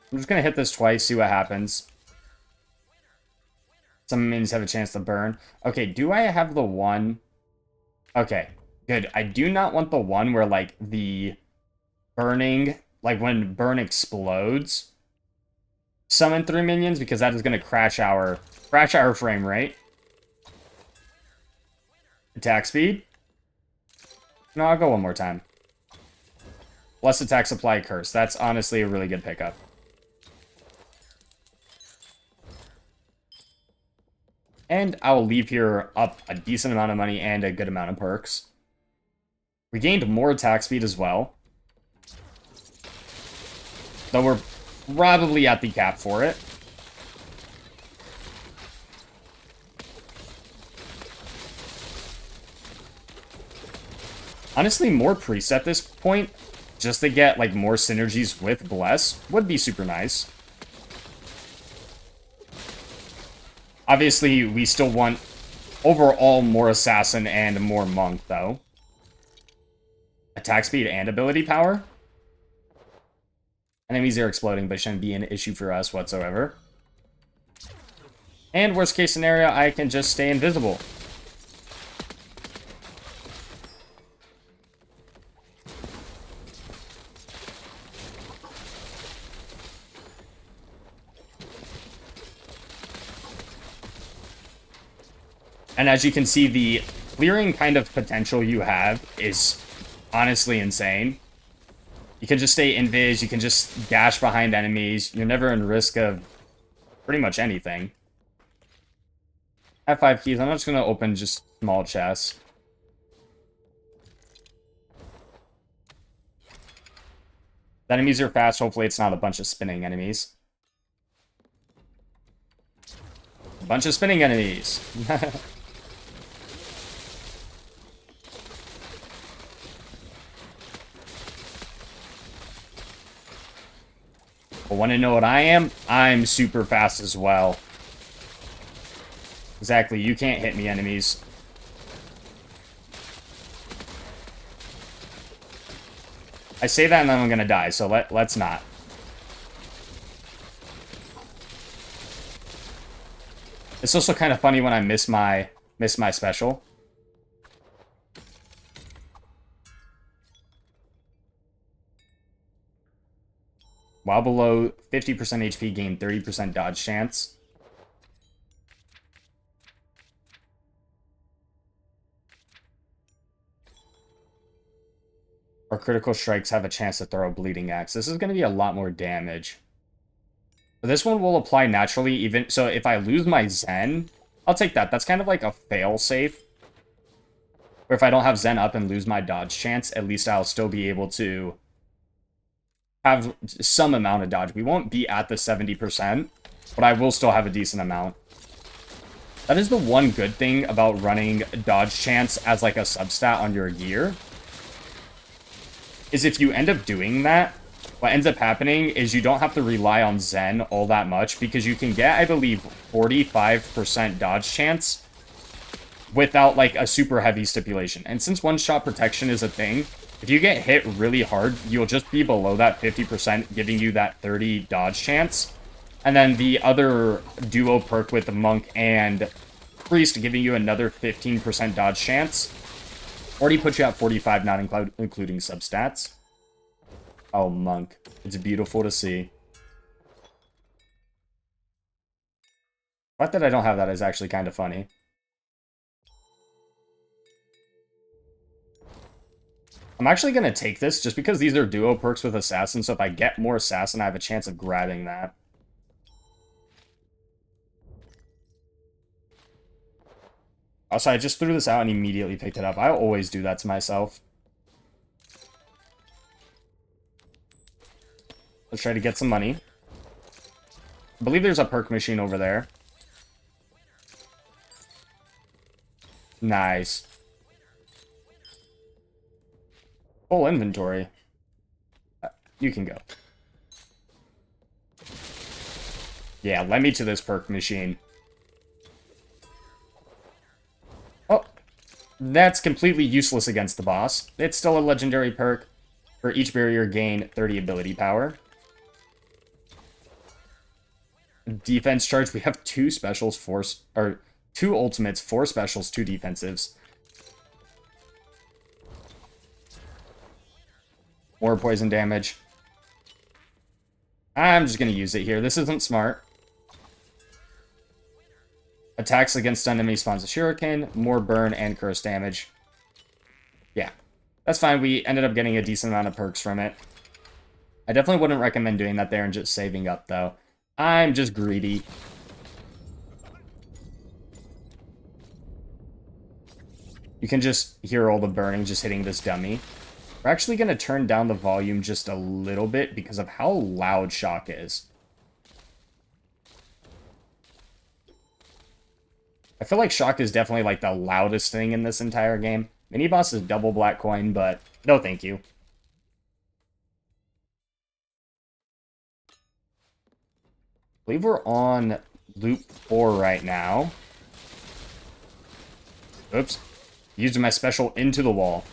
I'm just going to hit this twice, see what happens. Some minions have a chance to burn. Okay, do I have the one? Okay, good. I do not want the one where, like, the burning, like, when burn explodes, summon 3 minions, because that is going to crash our frame rate. Attack speed. No, I'll go one more time. Plus attack supply curse. That's honestly a really good pickup. And I'll leave here up a decent amount of money and a good amount of perks. We gained more attack speed as well. Though we're probably at the cap for it. Honestly, more priests at this point, just to get, like, more synergies with Bless, would be super nice. Obviously, we still want overall more Assassin and more Monk, though. Attack speed and ability power. Enemies are exploding, but shouldn't be an issue for us whatsoever. And worst case scenario, I can just stay invisible. And as you can see, the clearing kind of potential you have is honestly insane. You can just stay invis, you can just dash behind enemies. You're never in risk of pretty much anything. I have 5 keys. I'm just going to open just small chests. The enemies are fast. Hopefully it's not a bunch of spinning enemies. A bunch of spinning enemies. But want to know what I am? I'm super fast as well. Exactly, you can't hit me, enemies. I say that and then I'm gonna die, so let's not. It's also kind of funny when I miss my special. While below 50% HP, gain 30% dodge chance. Or critical strikes have a chance to throw a bleeding axe. This is going to be a lot more damage. But this one will apply naturally, even so if I lose my Zen, I'll take that. That's kind of like a fail-safe. Or if I don't have Zen up and lose my dodge chance, at least I'll still be able to have some amount of dodge. We won't be at the 70%, but I will still have a decent amount. That is the one good thing about running dodge chance as like a substat on your gear. Is if you end up doing that, what ends up happening is you don't have to rely on Zen all that much, because you can get, I believe, 45% dodge chance without like a super heavy stipulation. And since one-shot protection is a thing, if you get hit really hard, you'll just be below that 50%, giving you that 30 dodge chance. And then the other duo perk with the Monk and Priest giving you another 15% dodge chance already puts you at 45, not including substats. Oh, Monk. It's beautiful to see. The fact that I don't have that is actually kind of funny. I'm actually going to take this just because these are duo perks with Assassin, so if I get more Assassin, I have a chance of grabbing that. Also, I just threw this out and immediately picked it up. I always do that to myself. Let's try to get some money. I believe there's a perk machine over there. Nice. Full inventory. You can go. Yeah, let me to this perk machine. Oh, that's completely useless against the boss. It's still a legendary perk. For each barrier, gain 30 ability power. Defense charge. We have 2 specials, 2 ultimates, 4 specials, 2 defensives. More poison damage. I'm just going to use it here. This isn't smart. Attacks against stun enemy spawns a shuriken. More burn and curse damage. Yeah. That's fine. We ended up getting a decent amount of perks from it. I definitely wouldn't recommend doing that there and just saving up, though. I'm just greedy. You can just hear all the burning just hitting this dummy. We're actually going to turn down the volume just a little bit because of how loud Shock is. I feel like Shock is definitely like the loudest thing in this entire game. Mini-boss is double black coin, but no thank you. I believe we're on loop 4 right now. Oops. Using my special into the wall.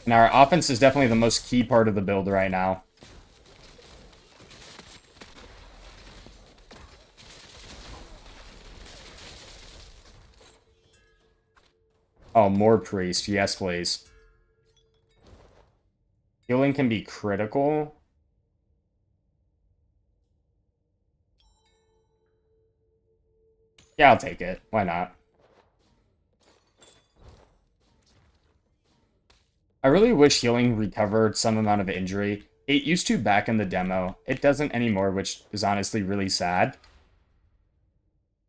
And our offense is definitely the most key part of the build right now. Oh, more priest. Yes, please. Healing can be critical. Yeah, I'll take it. Why not? I really wish healing recovered some amount of injury. It used to back in the demo. It doesn't anymore, which is honestly really sad.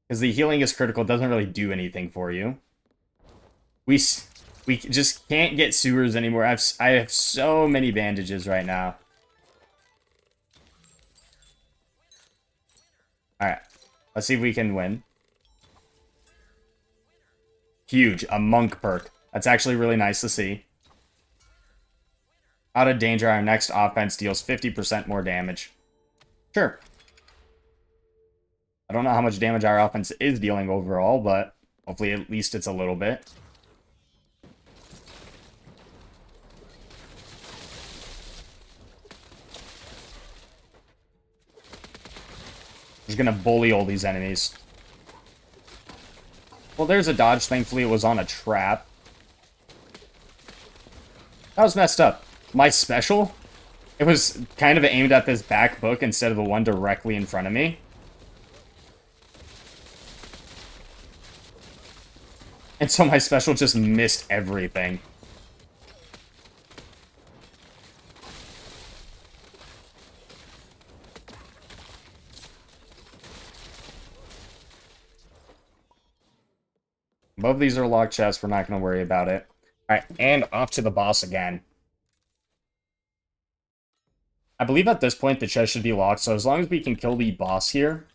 Because the healing is critical. It doesn't really do anything for you. We just can't get sewers anymore. I have so many bandages right now. Alright. Let's see if we can win. Huge. A monk perk. That's actually really nice to see. Out of danger, our next offense deals 50% more damage. Sure. I don't know how much damage our offense is dealing overall, but hopefully at least it's a little bit. Just gonna bully all these enemies. Well, there's a dodge. Thankfully, it was on a trap. That was messed up. My special, it was kind of aimed at this back book instead of the one directly in front of me. And so my special just missed everything. both of these are locked chests. We're not going to worry about it. All right, and off to the boss again. I believe at this point the chest should be locked, so as long as we can kill the boss here,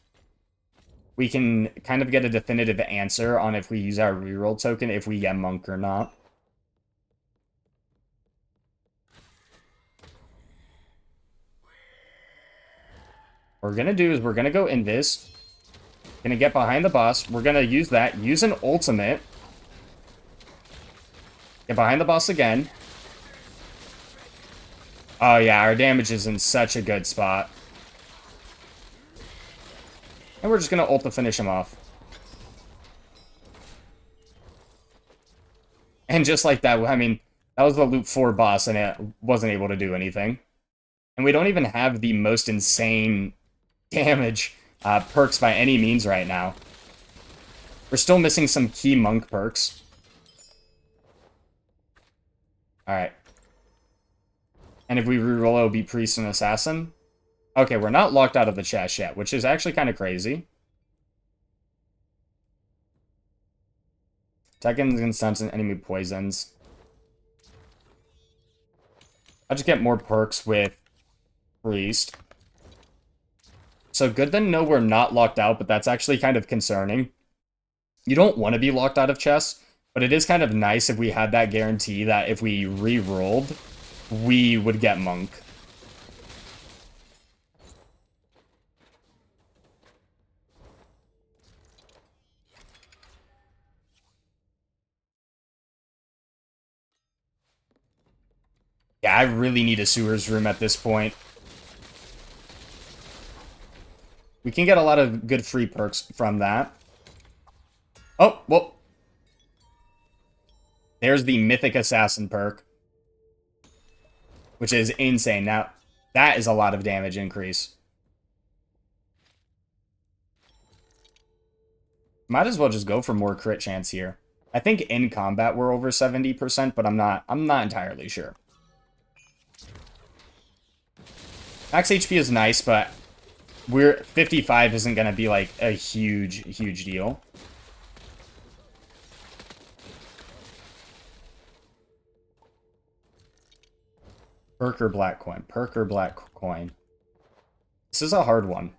we can kind of get a definitive answer on if we use our reroll token, if we get Monk or not. What we're going to do is we're going to go Invis. Going to get behind the boss. We're going to use that. Use an ultimate. Get behind the boss again. Oh yeah, our damage is in such a good spot. And we're just going to ult to finish him off. And just like that, I mean, that was the loop 4 boss and it wasn't able to do anything. And we don't even have the most insane damage perks by any means right now. We're still missing some key monk perks. Alright. And if we reroll, it'll be Priest and Assassin. Okay, we're not locked out of the chest yet, which is actually kind of crazy. Tekken can sense enemy poisons. I'll just get more perks with Priest. So good to know we're not locked out, but that's actually kind of concerning. You don't want to be locked out of chests, but it is kind of nice if we had that guarantee that if we re-rolled, we would get Monk. Yeah, I really need a sewers room at this point. We can get a lot of good free perks from that. Oh, well. There's the Mythic Assassin perk. Which is insane. Now, that is a lot of damage increase. Might as well just go for more crit chance here. I think in combat we're over 70%, but I'm not entirely sure. Max HP is nice, but 55 isn't going to be like a huge deal. Perk or black coin? Perk or black coin? This is a hard one.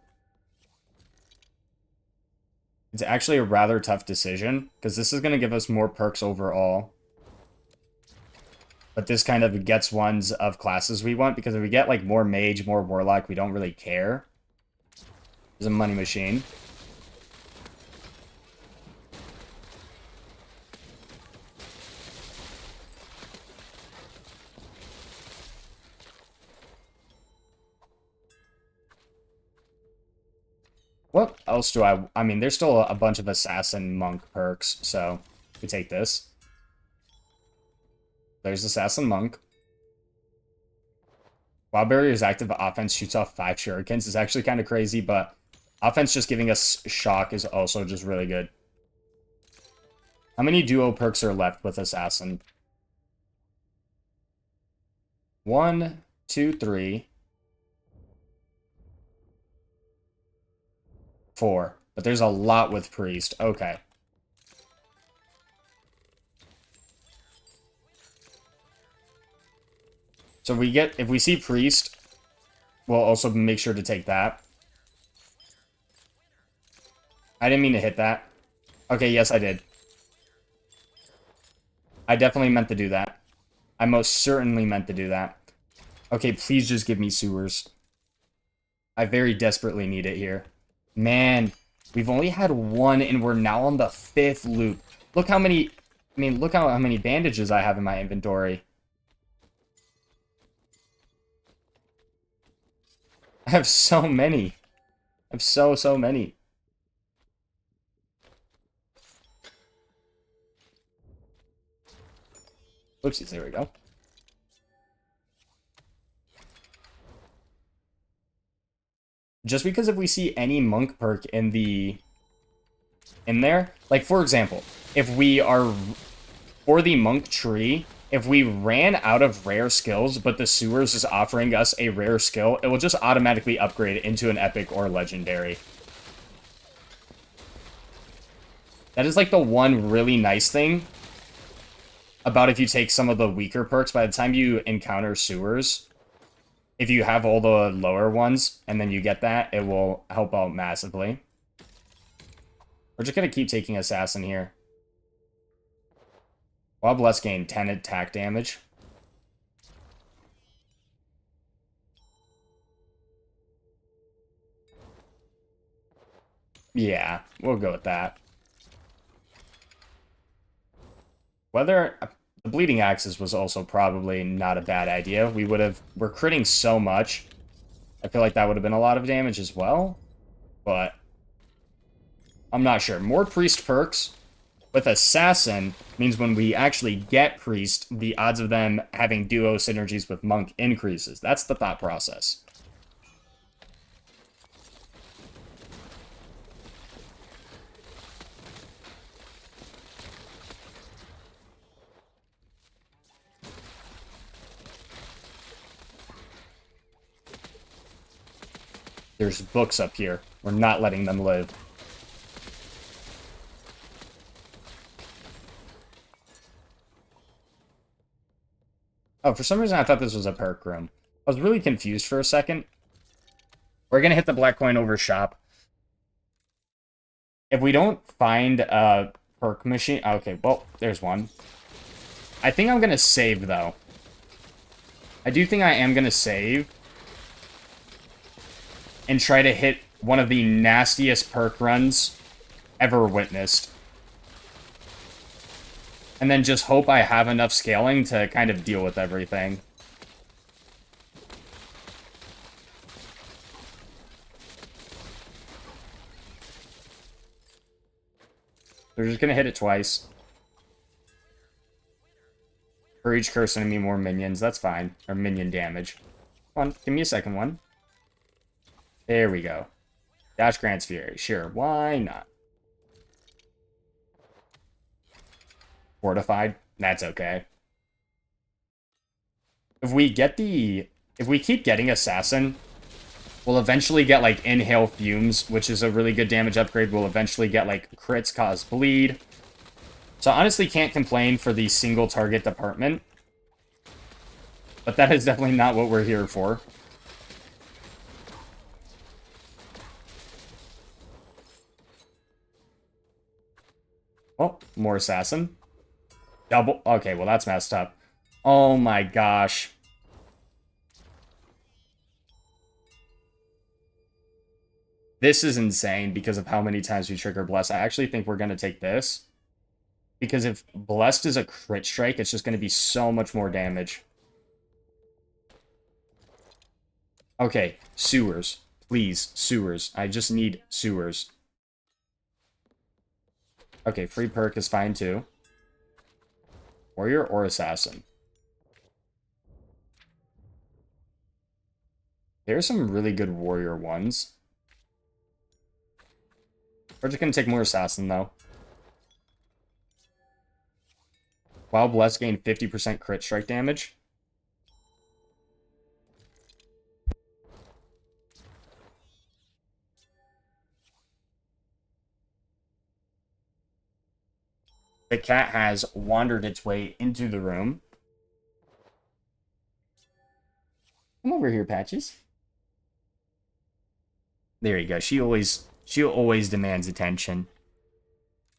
It's actually a rather tough decision, because this is going to give us more perks overall. But this kind of gets ones of classes we want, because if we get like more mage, more warlock, we don't really care. There's a money machine. What else do I mean, there's still a bunch of assassin monk perks, so we take this. There's Assassin Monk. Wild Barrier's active offense shoots off 5 shurikens is actually kind of crazy, but offense just giving us shock is also just really good. How many duo perks are left with Assassin? 1, 2, 3, 4. But there's a lot with Priest. Okay. So if we see Priest, we'll also make sure to take that. I didn't mean to hit that. Okay, yes, I did. I definitely meant to do that. I most certainly meant to do that. Okay, please just give me sewers. I very desperately need it here. Man, we've only had 1 and we're now on the 5th loop. Look how many, look how many bandages I have in my inventory. I have so many. I have so many. Oopsies, there we go. Just because if we see any monk perk in there, like for example, if we are for the monk tree, if we ran out of rare skills, but the sewers is offering us a rare skill, it will just automatically upgrade into an epic or legendary. That is like the one really nice thing about if you take some of the weaker perks. By the time you encounter sewers, if you have all the lower ones and then you get that, it will help out massively. We're just going to keep taking Assassin here. Wild Bless gain 10 attack damage. Yeah, we'll go with that. Whether the Bleeding Axes was also probably not a bad idea. We're critting so much. I feel like that would have been a lot of damage as well. But I'm not sure. More Priest perks with Assassin means when we actually get Priest, the odds of them having duo synergies with Monk increases. That's the thought process. There's books up here. We're not letting them live. Oh, for some reason I thought this was a perk room. I was really confused for a second. We're going to hit the black coin over shop. If we don't find a perk machine... Okay, well, there's one. I think I'm going to save, though. I do think I am going to save. And try to hit one of the nastiest perk runs ever witnessed. And then just hope I have enough scaling to kind of deal with everything. They're just gonna hit it twice. For each curse enemy, more minions. That's fine. Or minion damage. Come on, give me a second one. There we go. Dash grants Fury. Sure, why not? Fortified. That's okay. If we keep getting Assassin, we'll eventually get, like, Inhale Fumes, which is a really good damage upgrade. We'll eventually get, like, Crits Cause Bleed. So I honestly can't complain for the single target department. But that is definitely not what we're here for. Oh, more Assassin. Double. Okay, well, that's messed up. Oh my gosh. This is insane because of how many times we trigger Bless. I actually think we're going to take this. Because if Blessed is a crit strike, it's just going to be so much more damage. Okay, sewers. Please, sewers. I just need sewers. Okay, free perk is fine too. Warrior or Assassin? There's some really good warrior ones. We're just going to take more Assassin, though. Wild Bless gain 50% crit strike damage. The cat has wandered its way into the room. Come over here, Patches. There you go. She always demands attention.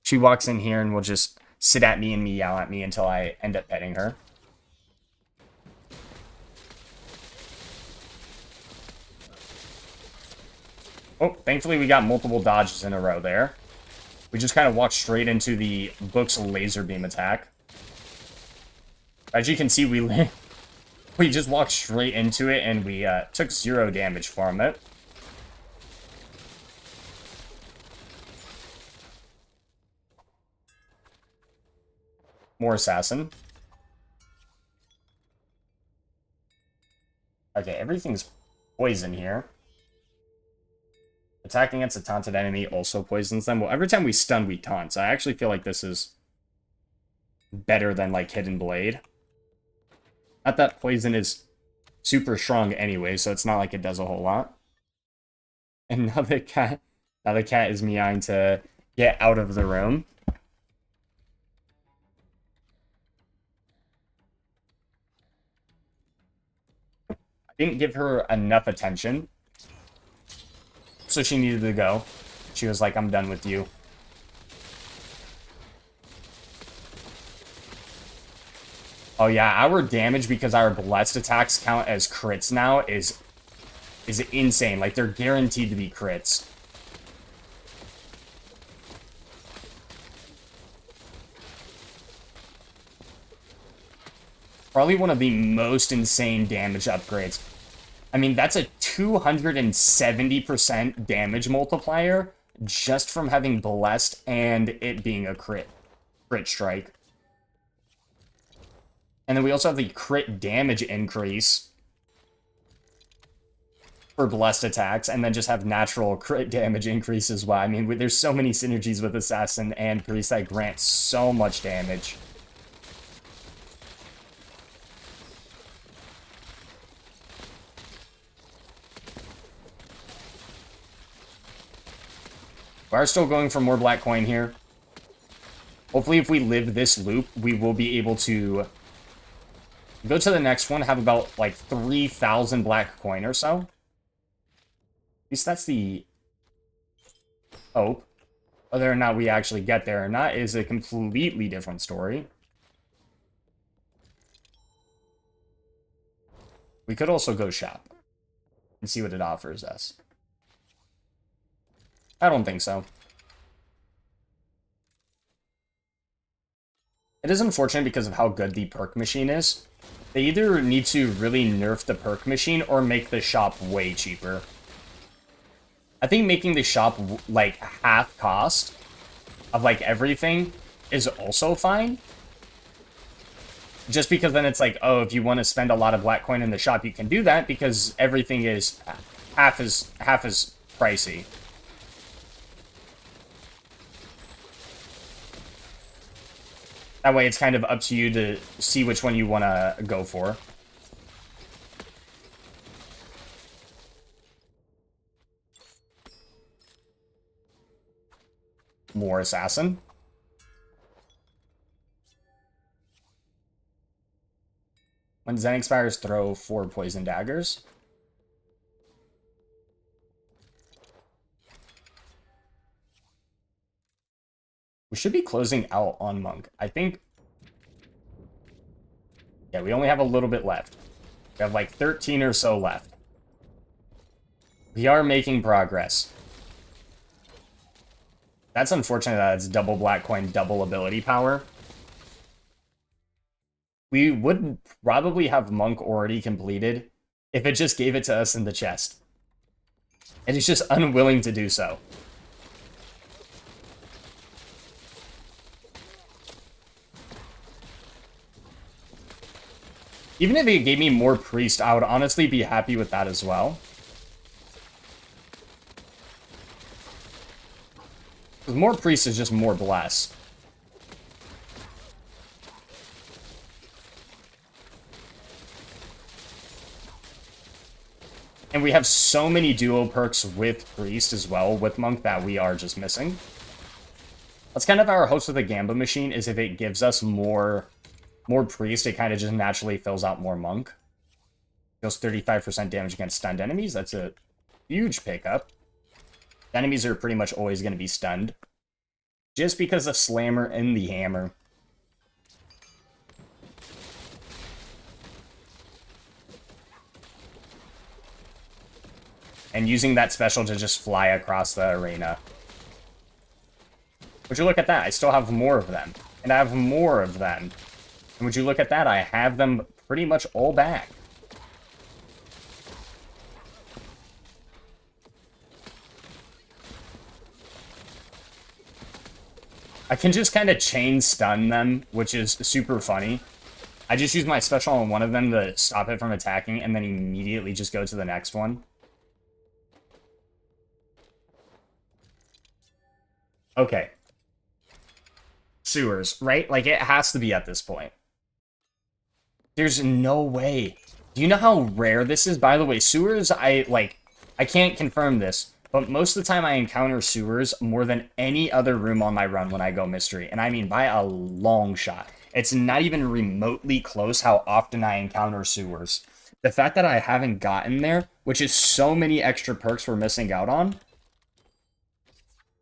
She walks in here and will just sit at me and meow at me until I end up petting her. Oh, thankfully we got multiple dodges in a row there. We just kind of walked straight into the book's laser beam attack. As you can see, we just walked straight into it and we took 0 damage from it. More Assassin. Okay, everything's poison here. Attacking against a taunted enemy also poisons them. Well, every time we stun, we taunt. So I actually feel like this is better than, like, Hidden Blade. Not that poison is super strong anyway, so it's not like it does a whole lot. And now the cat is meowing to Get out of the room. I didn't give her enough attention. So she needed to go. She was like, I'm done with you. Oh yeah, our damage, because our blessed attacks count as crits now, is insane. Like, they're guaranteed to be crits. Probably one of the most insane damage upgrades. I mean, that's a 270% damage multiplier just from having blessed and it being a crit strike. And then we also have the crit damage increase for blessed attacks, and then just have natural crit damage increase as well. I mean, there's so many synergies with Assassin and Priest that grant so much damage. We are still going for more black coin here. Hopefully, if we live this loop, we will be able to go to the next one, have about, like, 3,000 black coin or so. At least that's the hope. Whether or not we actually get there or not is a completely different story. We could also go shop and see what it offers us. I don't think so. It is unfortunate because of how good the perk machine is. They either need to really nerf the perk machine or make the shop way cheaper. I think making the shop, like, half cost of, like, everything is also fine. Just because then it's like, oh, if you want to spend a lot of black coin in the shop, you can do that because everything is half as pricey. That way it's kind of up to you to see which one you want to go for. More assassin. When Zen expires, throw 4 poison daggers. We should be closing out on Monk. I think... Yeah, we only have a little bit left. We have like 13 or so left. We are making progress. That's unfortunate that it's double black coin, double ability power. We would probably have Monk already completed if it just gave it to us in the chest. And it's just unwilling to do so. Even if it gave me more priest, I would honestly be happy with that as well. Because more priest is just more bless. And we have so many duo perks with priest as well, with monk, that we are just missing. That's kind of our host with the Gamba machine, is if it gives us more priest, it kind of just naturally fills out more monk. Deals 35% damage against stunned enemies. That's a huge pickup. Enemies are pretty much always going to be stunned. Just because of Slammer and the Hammer. And using that special to just fly across the arena. Would you look at that? I still have more of them. And I have more of them. And would you look at that? I have them pretty much all back. I can just kind of chain stun them, which is super funny. I just use my special on one of them to stop it from attacking, and then immediately just go to the next one. Okay. Sewers, right? Like, it has to be at this point. There's no way. Do you know how rare this is? By the way, sewers, I can't confirm this, but most of the time I encounter sewers more than any other room on my run when I go mystery, and I mean by a long shot. It's not even remotely close how often I encounter sewers. The fact that I haven't gotten there, which is so many extra perks we're missing out on,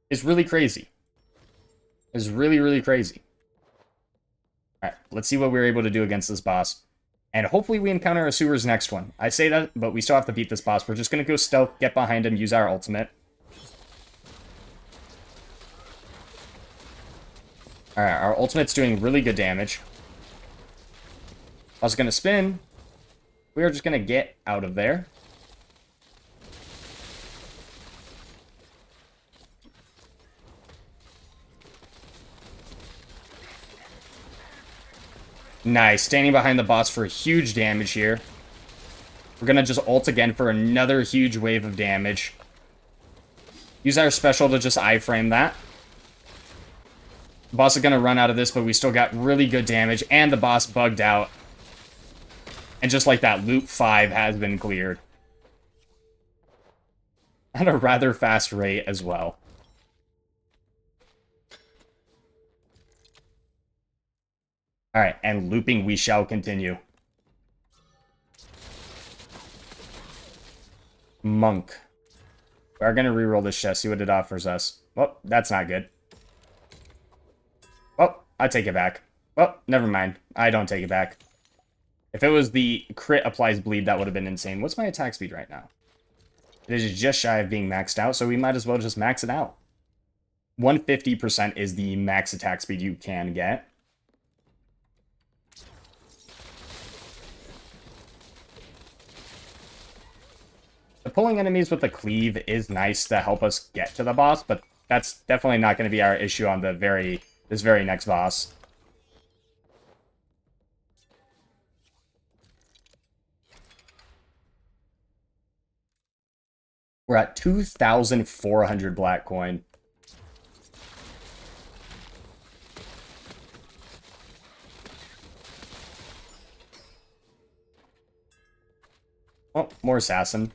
is really crazy. Is really, really crazy. Alright, let's see what we're able to do against this boss. And hopefully we encounter a sewers next one. I say that, but we still have to beat this boss. We're just going to go stealth, get behind him, use our ultimate. Alright, our ultimate's doing really good damage. I was going to spin. We are just going to get out of there. Nice. Standing behind the boss for huge damage here. We're going to just ult again for another huge wave of damage. Use our special to just iframe that. The boss is going to run out of this, but we still got really good damage. And the boss bugged out. And just like that, loop 5 has been cleared. At a rather fast rate as well. Alright, and looping we shall continue. Monk. We're going to reroll this chest, see what it offers us. Oh, that's not good. Oh, I take it back. Oh, never mind. I don't take it back. If it was the crit applies bleed, that would have been insane. What's my attack speed right now? It is just shy of being maxed out, so we might as well just max it out. 150% is the max attack speed you can get. The pulling enemies with the cleave is nice to help us get to the boss, but that's definitely not going to be our issue on the this very next boss. We're at 2,400 black coin. Oh, more assassin.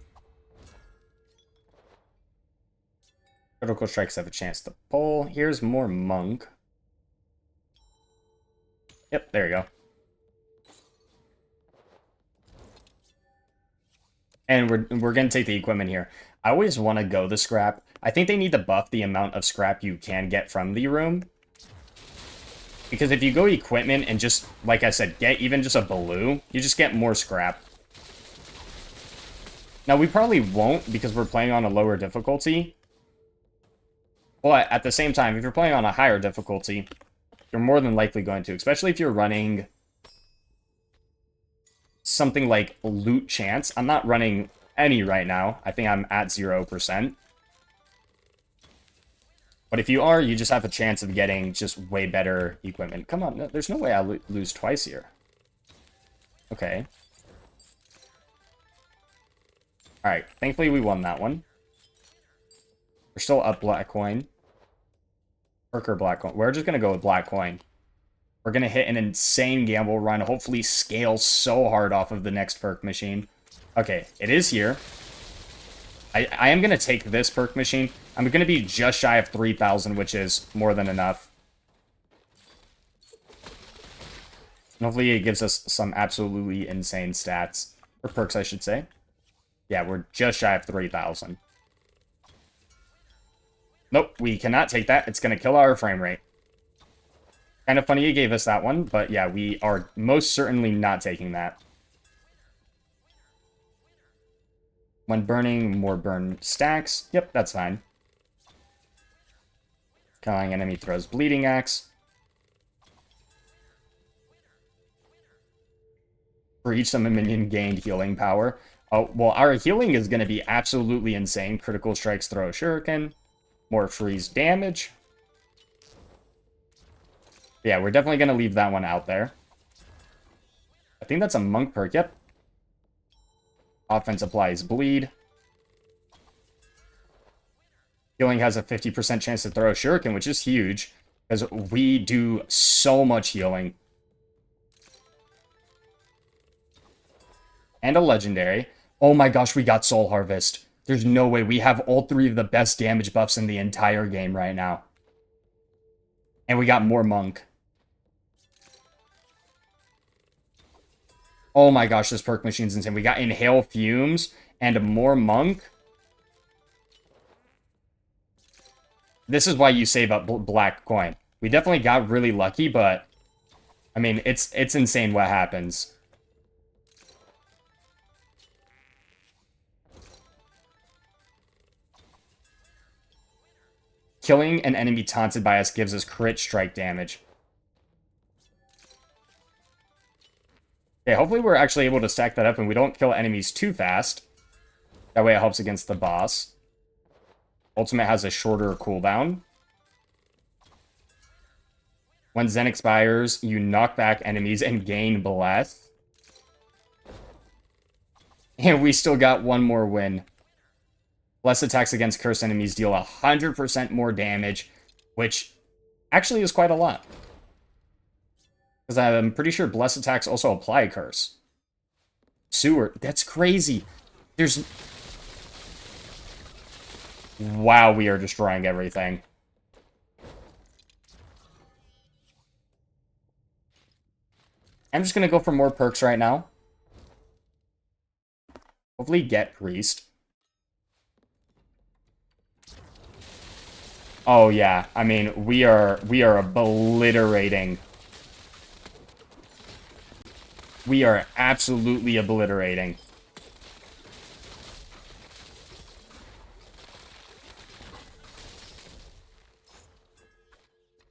Critical strikes have a chance to pull. Here's more monk. Yep, there you go. And we're going to take the equipment here. I always want to go the scrap. I think they need to buff the amount of scrap you can get from the room. Because if you go equipment and just, like I said, get even just a blue, you just get more scrap. Now, we probably won't because we're playing on a lower difficulty. But at the same time, if you're playing on a higher difficulty, you're more than likely going to. Especially if you're running something like loot chance. I'm not running any right now. I think I'm at 0%. But if you are, you just have a chance of getting just way better equipment. Come on, no, there's no way I lose twice here. Okay. Alright, thankfully we won that one. We're still up black coin. Perk or black coin. We're just going to go with black coin. We're going to hit an insane gamble run. Hopefully scale so hard off of the next perk machine. Okay, it is here. I am going to take this perk machine. I'm going to be just shy of 3,000, which is more than enough. And hopefully it gives us some absolutely insane stats. Or perks, I should say. Yeah, we're just shy of 3,000. Nope, we cannot take that. It's going to kill our frame rate. Kind of funny you gave us that one, but yeah, we are most certainly not taking that. When burning, more burn stacks. Yep, that's fine. Killing enemy throws bleeding axe. For each summon minion gained healing power. Oh, well, our healing is going to be absolutely insane. Critical strikes throw a shuriken. More freeze damage. Yeah, we're definitely going to leave that one out there. I think that's a monk perk, yep. Offense applies bleed. Healing has a 50% chance to throw a shuriken, which is huge. Because we do so much healing. And a legendary. Oh my gosh, we got Soul Harvest. There's no way. We have all three of the best damage buffs in the entire game right now. And we got more Monk. Oh my gosh, this perk machine's insane. We got Inhale Fumes and more Monk. This is why you save up black coin. We definitely got really lucky, but I mean, it's insane what happens. Killing an enemy taunted by us gives us crit strike damage. Okay, hopefully we're actually able to stack that up and we don't kill enemies too fast. That way it helps against the boss. Ultimate has a shorter cooldown. When Zen expires, you knock back enemies and gain Bless. And we still got one more win. Bless attacks against cursed enemies deal 100% more damage, which actually is quite a lot. Because I'm pretty sure Bless attacks also apply a curse. Sewer, that's crazy. There's... Wow, we are destroying everything. I'm just going to go for more perks right now. Hopefully get Priest. Oh yeah, I mean, we are obliterating. We are absolutely obliterating.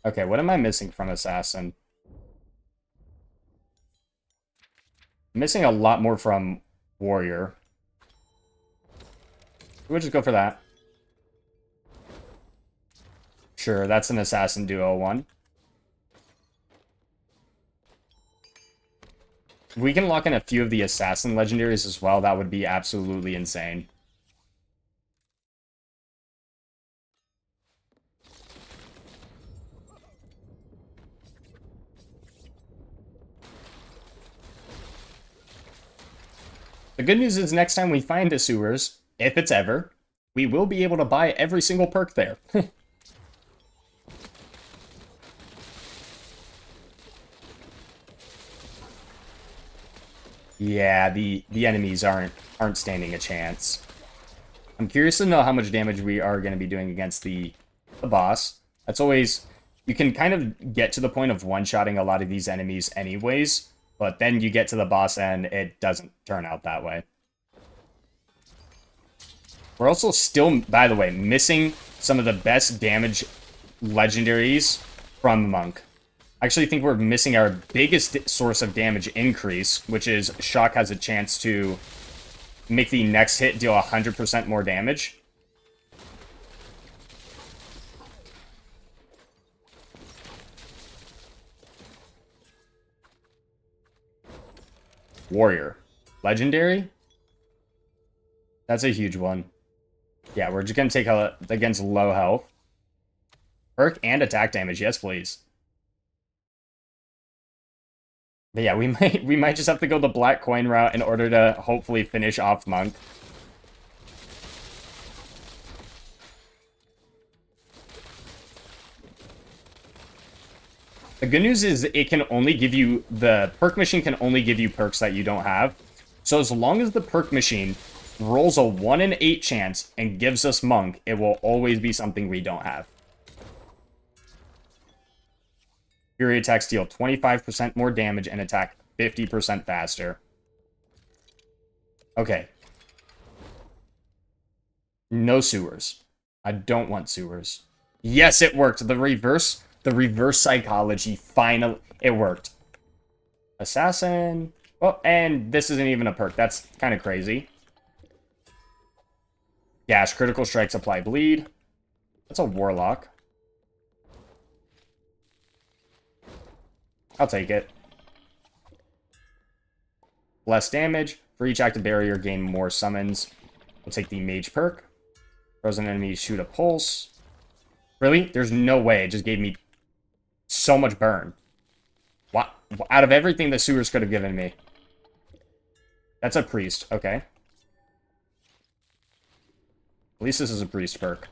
Okay, what am I missing from Assassin? I'm missing a lot more from Warrior. We'll just go for that. Sure, that's an Assassin Duo one. We can lock in a few of the Assassin legendaries as well. That would be absolutely insane. The good news is next time we find the sewers, if it's ever, we will be able to buy every single perk there. Yeah, the enemies aren't standing a chance. I'm curious to know how much damage we are going to be doing against the boss. That's always... You can kind of get to the point of one-shotting a lot of these enemies anyways, but then you get to the boss and it doesn't turn out that way. We're also still, by the way, missing some of the best damage legendaries from Monk. I actually think we're missing our biggest source of damage increase, which is Shock has a chance to make the next hit deal 100% more damage. Warrior. Legendary? That's a huge one. Yeah, we're just going to take against low health. Perk and attack damage, yes please. But yeah, we might just have to go the black coin route in order to hopefully finish off Monk. The good news is it can only give you... The perk machine can only give you perks that you don't have. So as long as the perk machine rolls a 1 in 8 chance and gives us Monk, it will always be something we don't have. Fury attacks deal 25% more damage and attack 50% faster. Okay. No sewers. I don't want sewers. Yes, it worked. The reverse psychology finally... It worked. Assassin. Oh, and this isn't even a perk. That's kind of crazy. Dash. Critical strikes apply bleed. That's a Warlock. I'll take it. Less damage. For each active barrier, gain more summons. We'll take the Mage perk. Frozen enemies shoot a pulse. Really? There's no way. It just gave me so much burn. What? Out of everything the sewers could have given me. That's a priest. Okay. least this is a priest perk.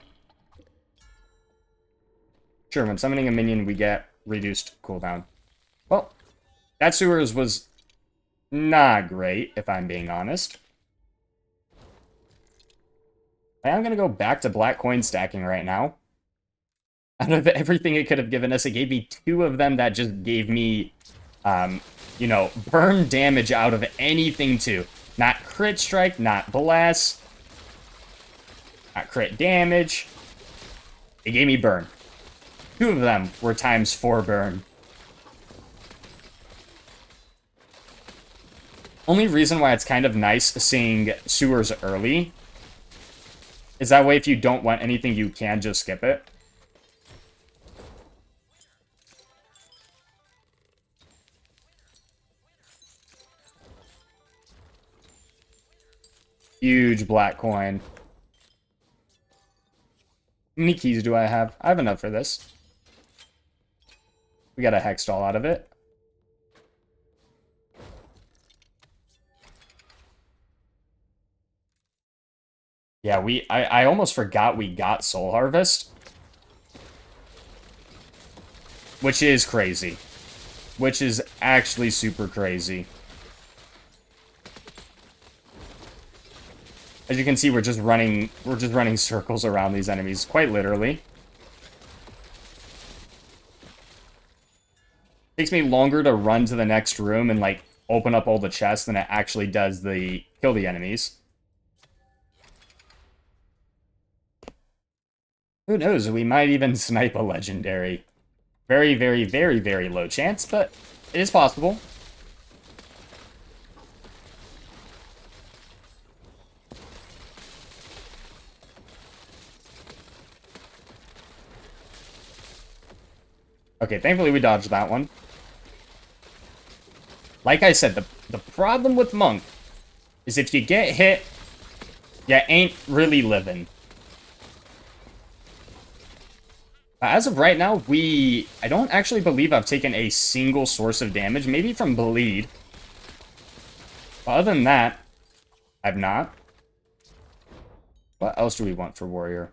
Sure, when summoning a minion, we get reduced cooldown. Well, that sewers was not great, if I'm being honest. I am going to go back to black coin stacking right now. Out of everything it could have given us, it gave me 2 of them that just gave me, you know, burn damage out of anything too. Not crit strike, not bless, not crit damage. It gave me burn. 2 of them were ×4 burn. Only reason why it's kind of nice seeing sewers early is that way if you don't want anything, you can just skip it. Huge black coin. How many keys do I have? I have enough for this. We got a hex doll out of it. Yeah, I almost forgot we got Soul Harvest. Which is crazy. Which is actually super crazy. As you can see, we're just running circles around these enemies, quite literally. Takes me longer to run to the next room and, like, open up all the chests than it actually does the kill the enemies. Who knows? We might even snipe a legendary. Very, very, very, very low chance, but it is possible. Okay, thankfully we dodged that one. Like I said, the problem with Monk is if you get hit, you ain't really living. As of right now, I don't actually believe I've taken a single source of damage, maybe from bleed. But other than that, I've not. What else do we want for warrior?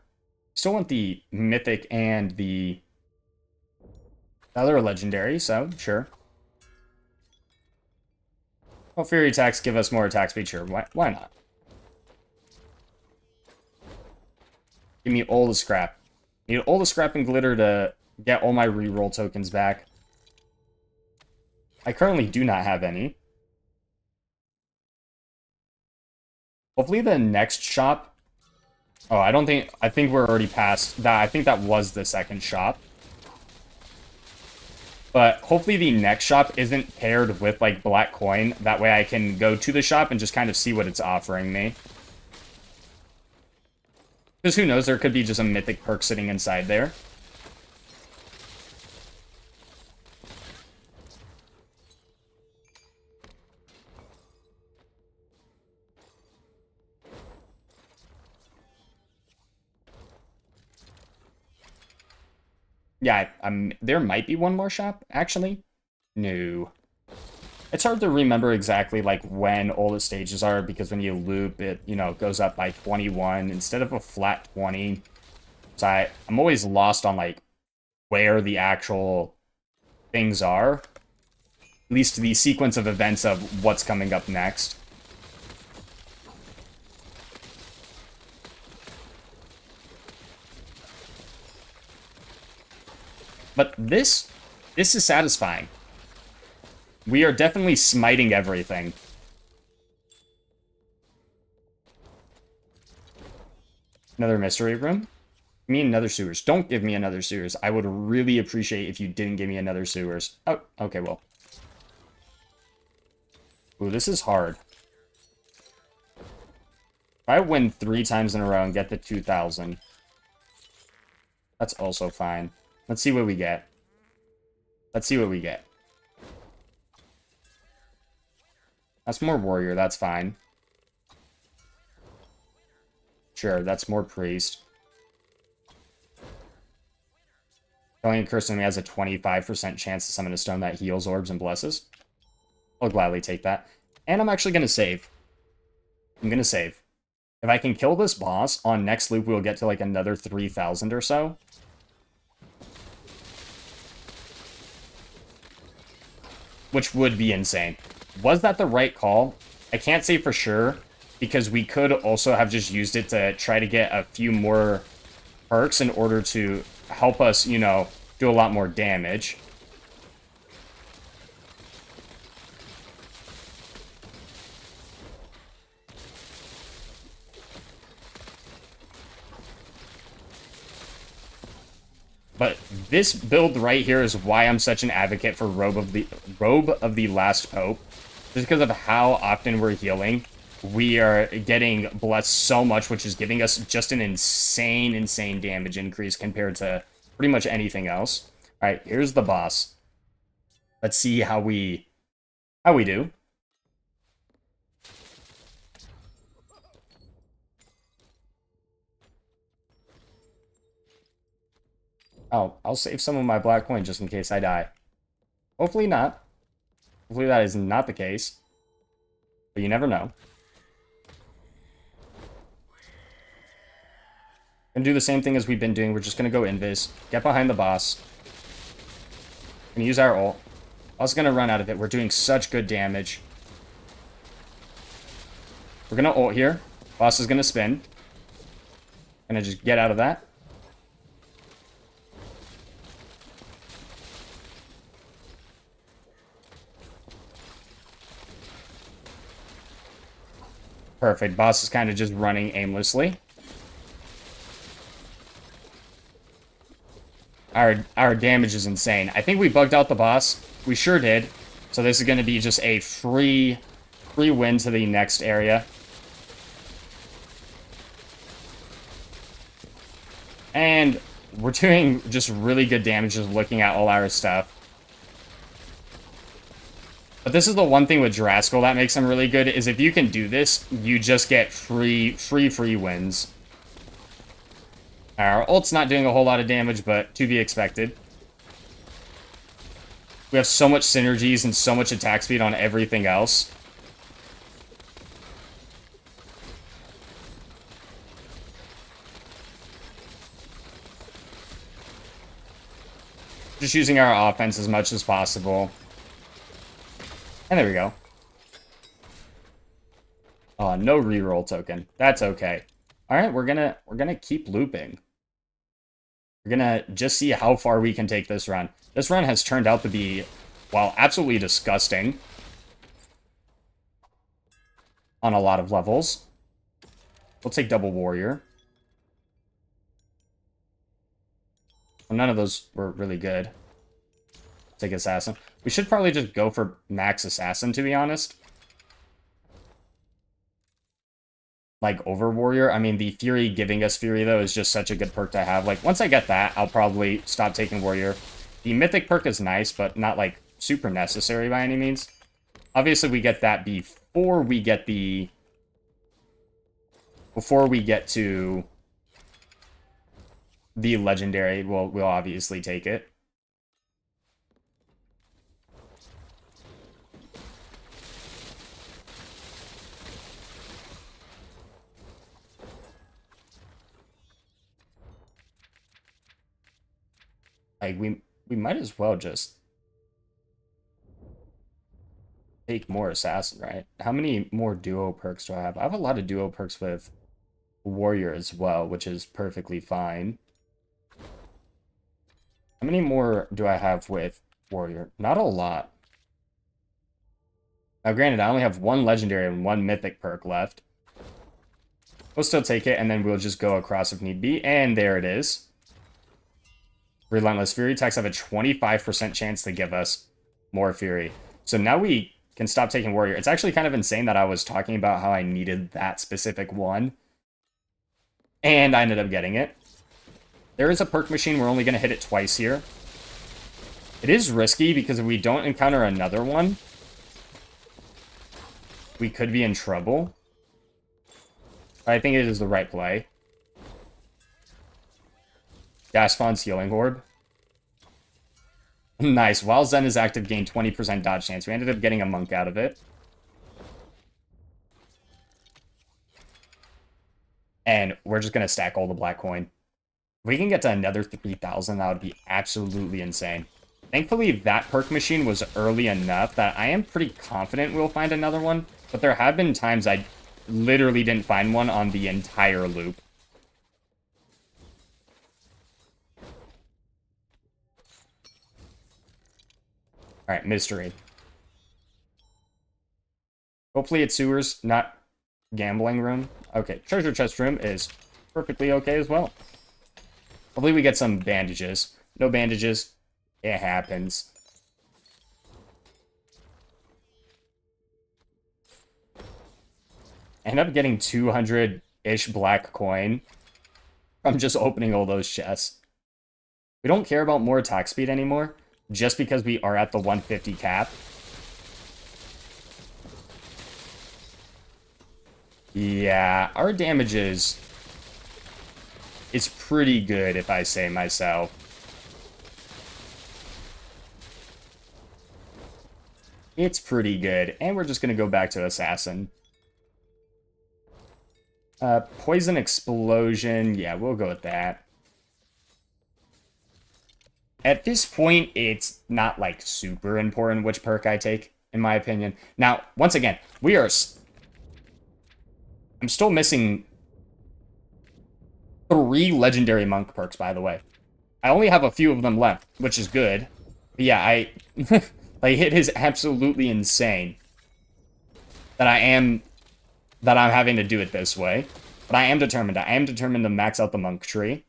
Still want the mythic and the other legendary, so sure. Well, fury attacks give us more attack speed, sure. Why not? Give me all the scrap. Need all the scrap and glitter to get all my reroll tokens back. I currently do not have any. Hopefully the next shop... Oh, I think we're already past that. I think that was the second shop. But hopefully the next shop isn't paired with, like, black coin. That way I can go to the shop and just kind of see what it's offering me. Because who knows, there could be just a mythic perk sitting inside there. Yeah, there might be one more shop, actually. No. It's hard to remember exactly, like, when all the stages are, because when you loop, it, you know, goes up by 21 instead of a flat 20. So I'm always lost on, like, where the actual things are. At least the sequence of events of what's coming up next. But this is satisfying. We are definitely smiting everything. Another mystery room? Give me another sewers. Don't give me another sewers. I would really appreciate if you didn't give me another sewers. Oh, okay, well. Ooh, this is hard. If I win 3 times in a row and get the 2,000, that's also fine. Let's see what we get. Let's see what we get. That's more warrior, that's fine. Sure, that's more priest. Killing a curse enemy has a 25% chance to summon a stone that heals orbs and blesses. I'll gladly take that. And I'm actually going to save. I'm going to save. If I can kill this boss, on next loop we'll get to like another 3,000 or so. Which would be insane. Was that the right call? I can't say for sure, because we could also have just used it to try to get a few more perks in order to help us, you know, do a lot more damage. But this build right here is why I'm such an advocate for Robe of the Last Pope. Just because of how often we're healing. We are getting blessed so much, which is giving us just an insane damage increase compared to pretty much anything else. Alright, here's the boss. Let's see how we do. I'll save some of my black coin just in case I die. Hopefully not. Hopefully that is not the case. But you never know. Gonna do the same thing as we've been doing. We're just gonna go invis, get behind the boss. Gonna use our ult. Also gonna run out of it. We're doing such good damage. We're gonna ult here. Boss is gonna spin. Gonna just get out of that. Perfect. Boss is kind of just running aimlessly. Our damage is insane. I think we bugged out the boss. We sure did. So this is going to be just a free win to the next area. And we're doing just really good damage just looking at all our stuff. But this is the one thing with Draskell that makes him really good, is if you can do this, you just get free wins. Our ult's not doing a whole lot of damage, but to be expected. We have so much synergies and so much attack speed on everything else. Just using our offense as much as possible. And there we go. Oh, no reroll token. That's okay. Alright, we're gonna keep looping. We're gonna just see how far we can take this run. This run has turned out to be, well, absolutely disgusting. On a lot of levels. We'll take double warrior. Well, none of those were really good. Take assassin. We should probably just go for max assassin, to be honest. Like, over warrior. I mean, the fury giving us fury, though, is just such a good perk to have. Like, once I get that, I'll probably stop taking warrior. The mythic perk is nice, but not, like, super necessary by any means. Obviously, we get that before we get the... Before we get to the legendary, we'll obviously take it. Like, we might as well just take more assassin, right? How many more duo perks do I have? I have a lot of duo perks with warrior as well, which is perfectly fine. How many more do I have with warrior? Not a lot. Now, granted, I only have one legendary and one mythic perk left. We'll still take it, and then we'll just go across if need be. And there it is. Relentless Fury attacks have a 25% chance to give us more Fury. So now we can stop taking Warrior. It's actually kind of insane that I was talking about how I needed that specific one. And I ended up getting it. There is a perk machine. We're only going to hit it twice here. It is risky because if we don't encounter another one, we could be in trouble. I think it is the right play. Gaspon's Healing Orb. Nice. While Zen is active, gain 20% dodge chance. We ended up getting a monk out of it. And we're just going to stack all the black coin. If we can get to another 3,000, that would be absolutely insane. Thankfully, that perk machine was early enough that I am pretty confident we'll find another one. But there have been times I literally didn't find one on the entire loop. Alright, mystery. Hopefully it's sewers, not gambling room. Okay, treasure chest room is perfectly okay as well. Hopefully we get some bandages. No bandages. It happens. I end up getting 200-ish black coin from just opening all those chests. We don't care about more attack speed anymore, just because we are at the 150 cap. Yeah, our damage is pretty good, if I say myself. It's pretty good, and we're just going to go back to Assassin. Poison Explosion, yeah, we'll go with that. At this point, it's not, like, super important which perk I take, in my opinion. Now, once again, we are... I'm still missing 3 legendary monk perks, by the way. I only have a few of them left, which is good. But yeah, like, it is absolutely insane that I'm having to do it this way. But I am determined. I am determined to max out the monk tree.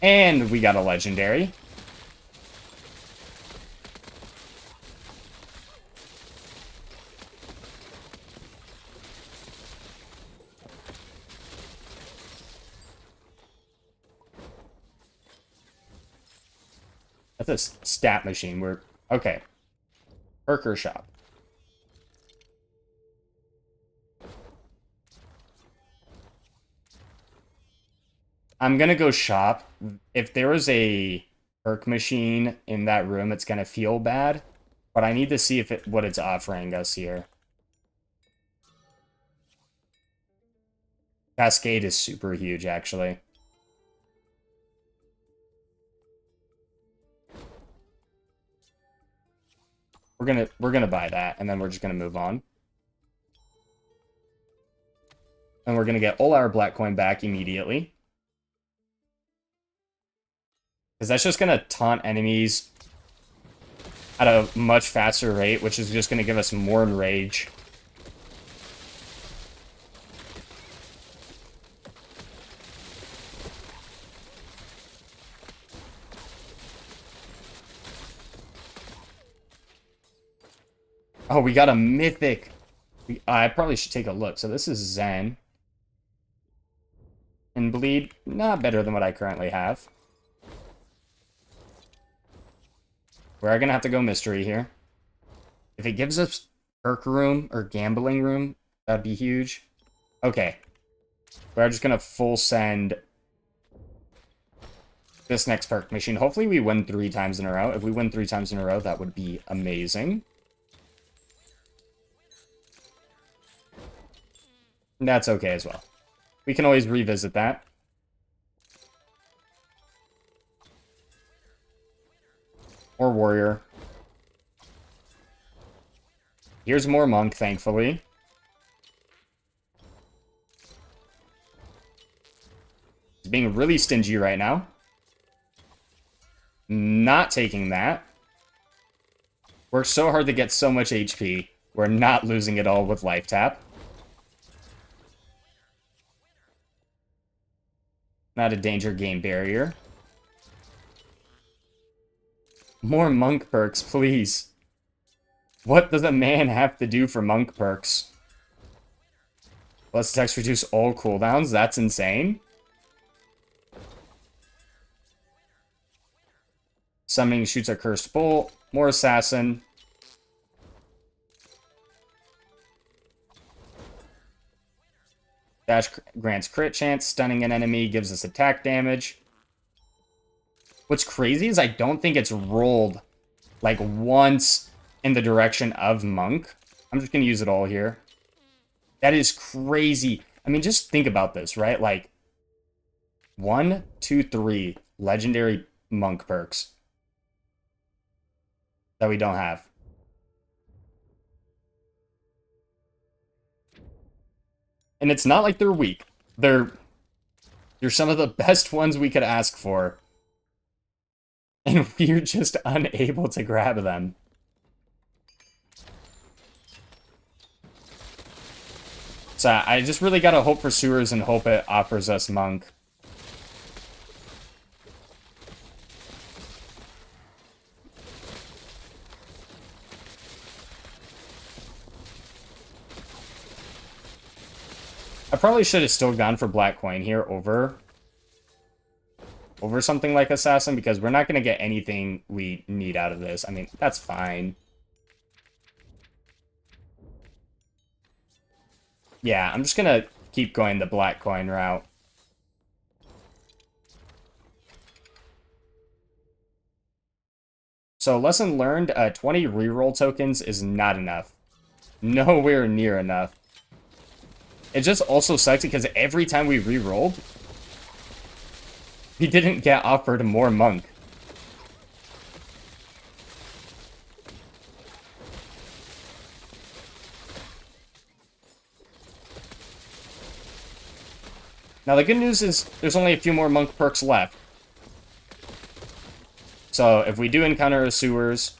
And we got a legendary. That's a stat machine. Okay. Perker shop. I'm gonna go shop. If there is a perk machine in that room, it's gonna feel bad. But I need to see what it's offering us here. Cascade is super huge, actually. We're gonna buy that, and then we're just gonna move on. And we're gonna get all our black coin back immediately. Because that's just gonna taunt enemies at a much faster rate, which is just gonna give us more enrage. Oh, we got a Mythic. I probably should take a look. So this is Zen. And Bleed, not better than what I currently have. We're going to have to go Mystery here. If it gives us Perk Room or Gambling Room, that'd be huge. Okay. We're just going to full send this next Perk machine. Hopefully we win 3 times in a row. If we win 3 times in a row, that would be amazing. That's okay as well. We can always revisit that. Or Warrior. Here's more Monk, thankfully. He's being really stingy right now. Not taking that. Worked so hard to get so much HP. We're not losing it all with Life Tap. Not a danger game barrier. More monk perks, please. What does a man have to do for monk perks? Let's text reduce all cooldowns. That's insane. Summoning shoots a cursed bolt. More assassin. Dash grants crit chance. Stunning an enemy gives us attack damage. What's crazy is I don't think it's rolled like once in the direction of monk. I'm just gonna use it all here. That is crazy. I mean, just think about this, right? Like 1, 2, 3 legendary monk perks that we don't have. And it's not like they're weak. They're some of the best ones we could ask for. And we're just unable to grab them. So I just really gotta hope for sewers and hope it offers us monk. I probably should have still gone for black coin here over something like assassin, because we're not going to get anything we need out of this. I mean, that's fine. Yeah, I'm just going to keep going the black coin route. So lesson learned, 20 reroll tokens is not enough. Nowhere near enough. It just also sucks because every time we rerolled, we didn't get offered more monk. Now the good news is there's only a few more monk perks left. So if we do encounter a sewers,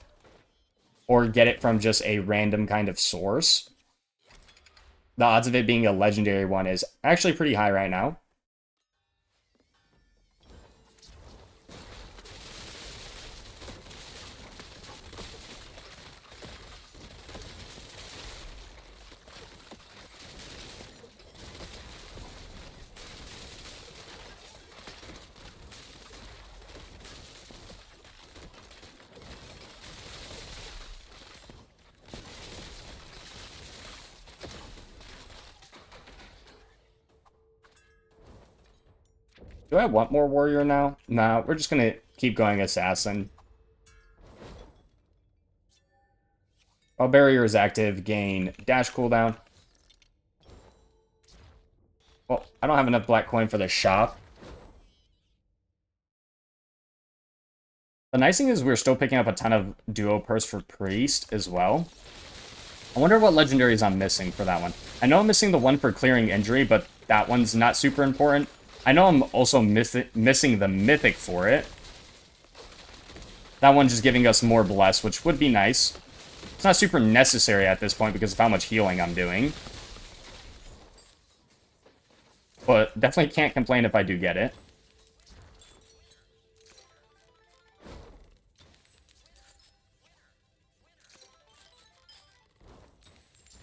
or get it from just a random kind of source, the odds of it being a legendary one is actually pretty high right now. Do I want more warrior now? Nah, we're just gonna keep going assassin. While barrier is active, gain dash cooldown. Well, I don't have enough black coin for the shop. The nice thing is we're still picking up a ton of duo purse for priest as well. I wonder what legendaries I'm missing for that one. I know I'm missing the one for clearing injury, but that one's not super important. I know I'm also missing the Mythic for it. That one's just giving us more bless, which would be nice. It's not super necessary at this point because of how much healing I'm doing. But definitely can't complain if I do get it.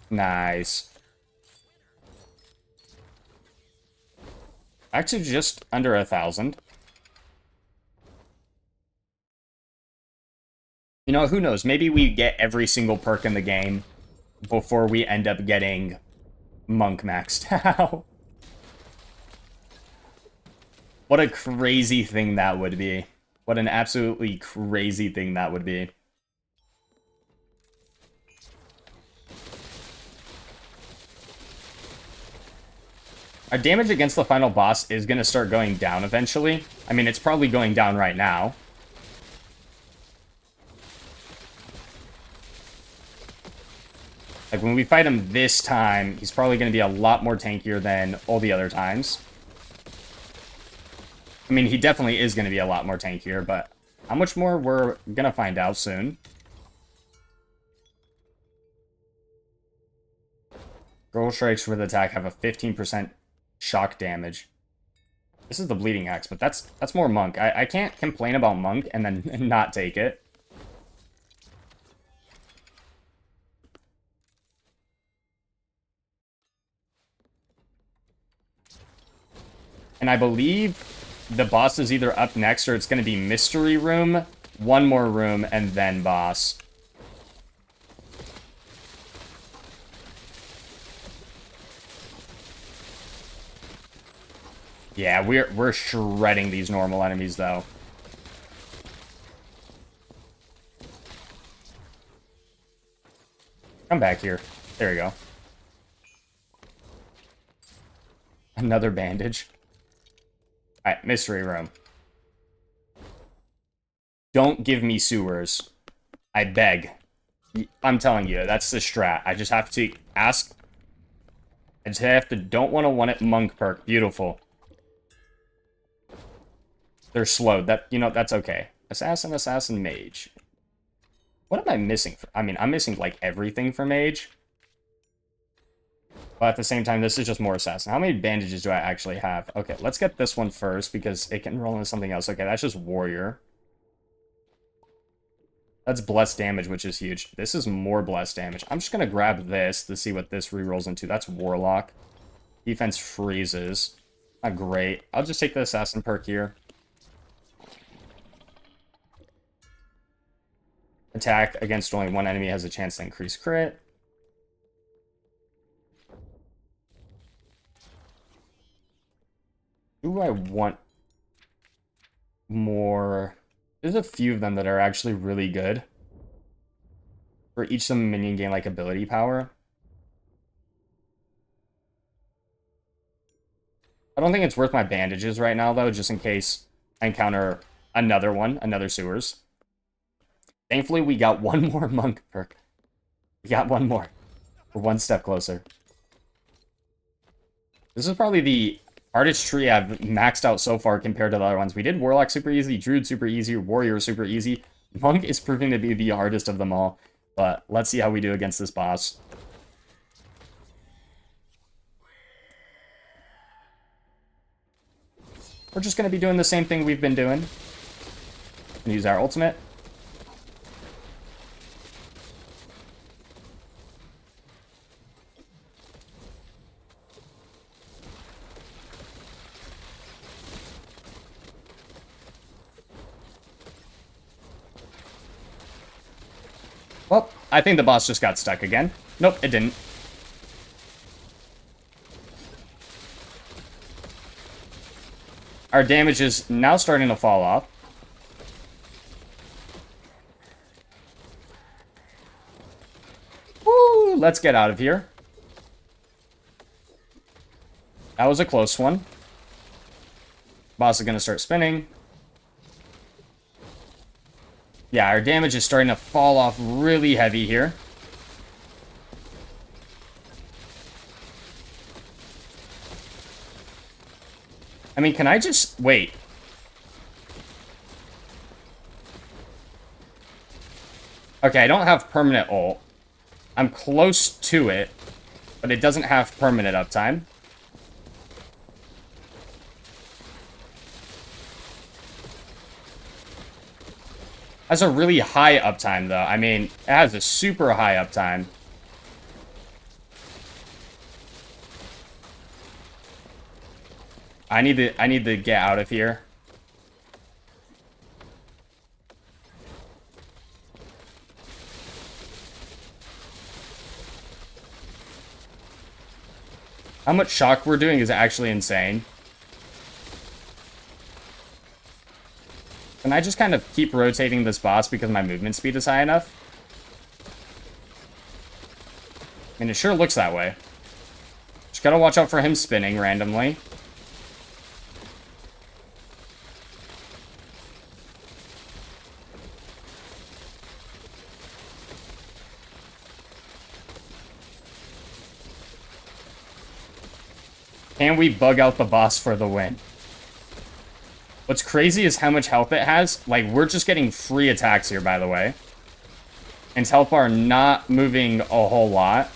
Nice. Actually, just under 1,000. You know, who knows? Maybe we get every single perk in the game before we end up getting monk maxed out. What a crazy thing that would be. What an absolutely crazy thing that would be. Our damage against the final boss is going to start going down eventually. I mean, it's probably going down right now. Like, when we fight him this time, he's probably going to be a lot more tankier than all the other times. I mean, he definitely is going to be a lot more tankier, but how much more, we're going to find out soon. Girl strikes with attack have a 15% shock damage. This is the bleeding axe, but that's more monk. I can't complain about monk and then not take it. And I believe the boss is either up next or it's going to be mystery room, one more room, and then boss. Yeah, we're shredding these normal enemies, though. Come back here. There we go. Another bandage. Alright, mystery room. Don't give me sewers. I beg. I'm telling you, that's the strat. I just have to ask. I just have to don't want it monk perk. Beautiful. They're slow. That's okay. Assassin, assassin, mage. What am I missing? I mean, I'm missing, like, everything for mage. But at the same time, this is just more assassin. How many bandages do I actually have? Okay, let's get this one first, because it can roll into something else. Okay, that's just warrior. That's blessed damage, which is huge. This is more blessed damage. I'm just going to grab this to see what this rerolls into. That's warlock. Defense freezes. Not great. I'll just take the assassin perk here. Attack against only one enemy has a chance to increase crit. Do I want more? There's a few of them that are actually really good. For each some minion gain like ability power. I don't think it's worth my bandages right now though, just in case I encounter another sewers. Thankfully, we got one more monk perk. We got one more. We're one step closer. This is probably the hardest tree I've maxed out so far compared to the other ones. We did Warlock super easy, Druid super easy, Warrior super easy. Monk is proving to be the hardest of them all. But let's see how we do against this boss. We're just going to be doing the same thing we've been doing. And use our ultimate. Well, I think the boss just got stuck again. Nope, it didn't. Our damage is now starting to fall off. Woo! Let's get out of here. That was a close one. Boss is going to start spinning. Yeah, our damage is starting to fall off really heavy here. I mean, can I just... Wait. Okay, I don't have permanent ult. I'm close to it, but it doesn't have permanent uptime. Has a really high uptime, though. I mean, it has a super high uptime. I need to get out of here. How much shock we're doing is actually insane. Can I just kind of keep rotating this boss because my movement speed is high enough? I mean, it sure looks that way. Just gotta watch out for him spinning randomly. Can we bug out the boss for the win? What's crazy is how much health it has. Like, we're just getting free attacks here, by the way. And health bar not moving a whole lot.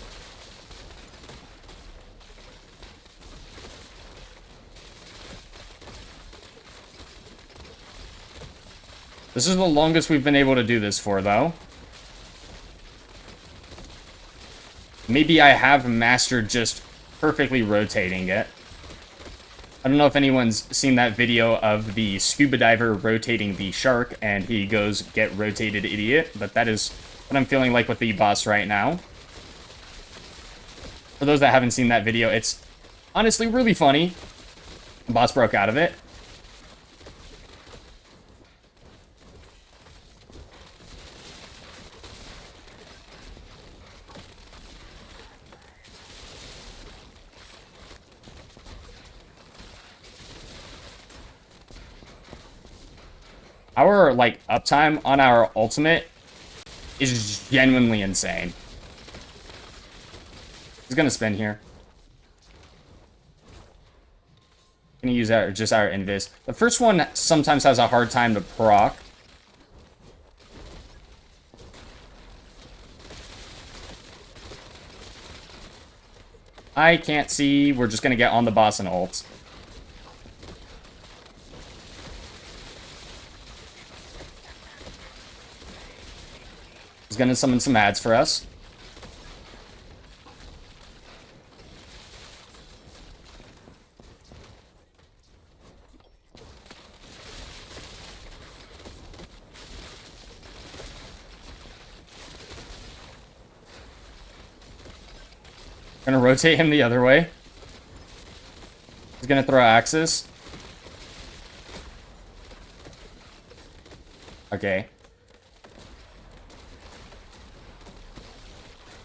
This is the longest we've been able to do this for, though. Maybe I have mastered just perfectly rotating it. I don't know if anyone's seen that video of the scuba diver rotating the shark and he goes, "Get rotated, idiot," but that is what I'm feeling like with the boss right now. For those that haven't seen that video, it's honestly really funny. The boss broke out of it. Our, like, uptime on our ultimate is genuinely insane. He's gonna spin here. Gonna use just our invis. The first one sometimes has a hard time to proc. I can't see. We're just gonna get on the boss and ult. He's gonna summon some ads for us. Gonna rotate him the other way. He's gonna throw axes. Okay.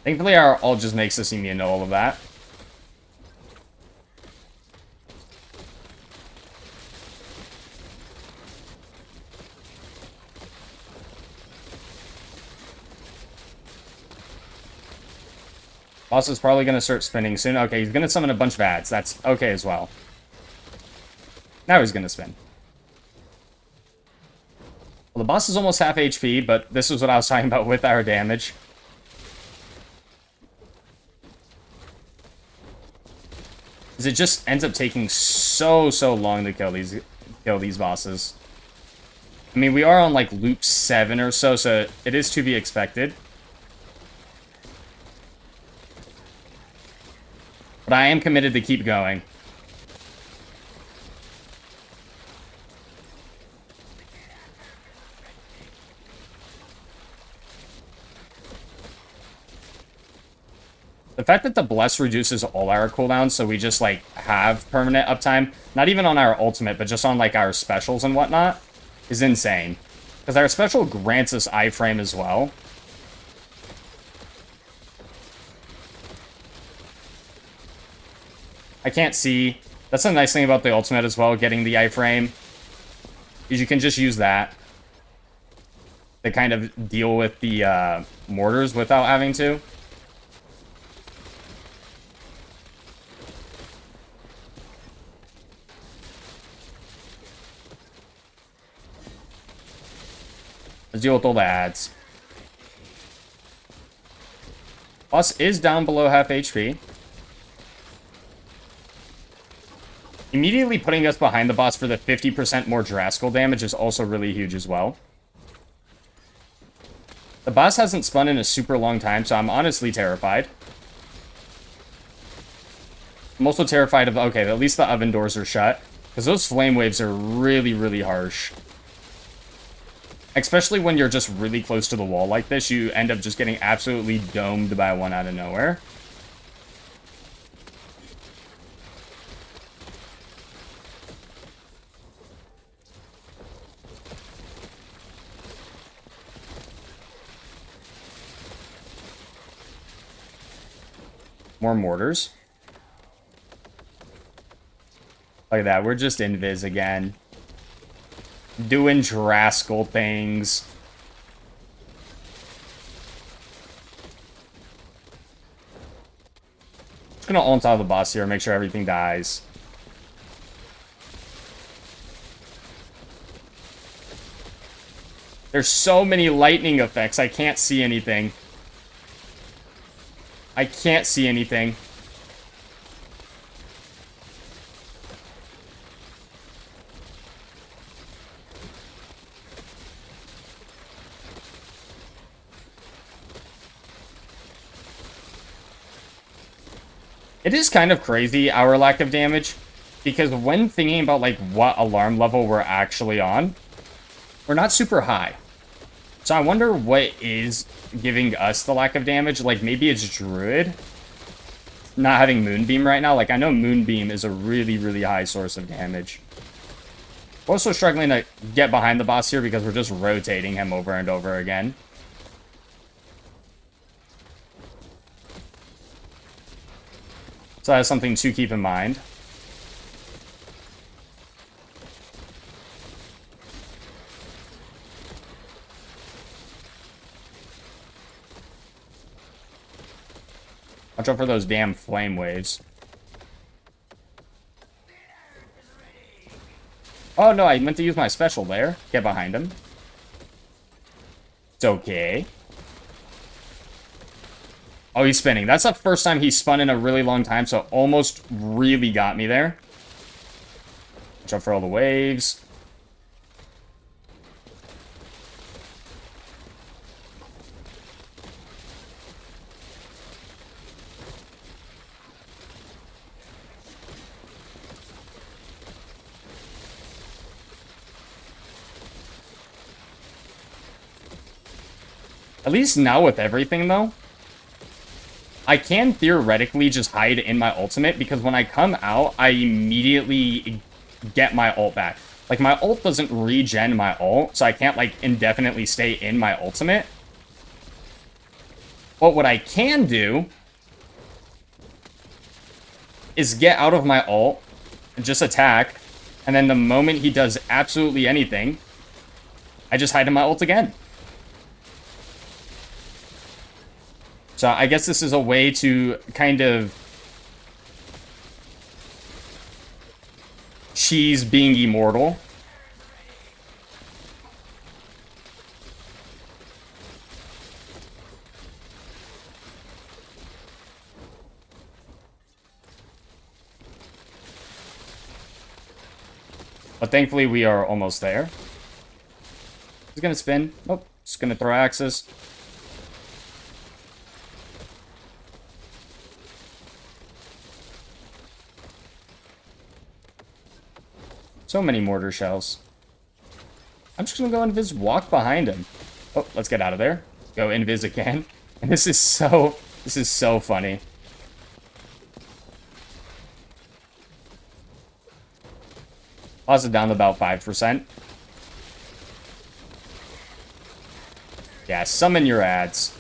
Thankfully, our ult just makes us immune to all of that. Boss is probably going to start spinning soon. Okay, he's going to summon a bunch of ads. That's okay as well. Now he's going to spin. Well, the boss is almost half HP, but this is what I was talking about with our damage. It just ends up taking so long to kill these bosses. I mean, we are on like loop 7 or so, so it is to be expected. But I am committed to keep going. The fact that the Bless reduces all our cooldowns, so we just, like, have permanent uptime, not even on our ultimate, but just on, like, our specials and whatnot, is insane. Because our special grants us iframe as well. I can't see. That's the nice thing about the ultimate as well, getting the iframe. Is you can just use that to kind of deal with the mortars without having to. Let's deal with all the ads. Boss is down below half HP. Immediately putting us behind the boss for the 50% more drastical damage is also really huge as well. The boss hasn't spun in a super long time, so I'm honestly terrified. I'm also terrified of, okay, at least the oven doors are shut, because those flame waves are really harsh. Especially when you're just really close to the wall like this, you end up just getting absolutely domed by one out of nowhere. More mortars. Look at that, we're just invis again. Doing drastical things. Just gonna ult out of the boss here and make sure everything dies. There's so many lightning effects, I can't see anything. I can't see anything. It is kind of crazy, our lack of damage, because when thinking about, like, what alarm level we're actually on, we're not super high. So I wonder what is giving us the lack of damage. Like, maybe it's Druid not having Moonbeam right now. Like, I know Moonbeam is a really high source of damage. We're also struggling to get behind the boss here because we're just rotating him over and over again. So that's something to keep in mind. Watch out for those damn flame waves. Oh, no, I meant to use my special there. Get behind him. It's okay. Oh, he's spinning. That's the first time he's spun in a really long time, so almost really got me there. Watch out for all the waves. At least now with everything, though, I can theoretically just hide in my ultimate, because when I come out, I immediately get my ult back. Like, my ult doesn't regen my ult, so I can't, like, indefinitely stay in my ultimate. But what I can do is get out of my ult, and just attack, and then the moment he does absolutely anything, I just hide in my ult again. So I guess this is a way to kind of cheese being immortal. But thankfully we are almost there. He's gonna spin. Oh, just gonna throw axes. So many mortar shells. I'm just gonna go invis, walk behind him. Oh, let's get out of there. Go invis again. And this is so funny. Pause it down to about 5%. Yeah, summon your ads.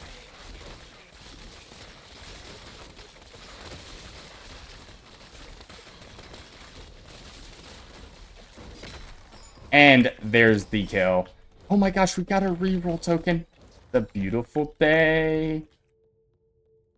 And there's the kill. Oh my gosh, we got a reroll token. The beautiful day.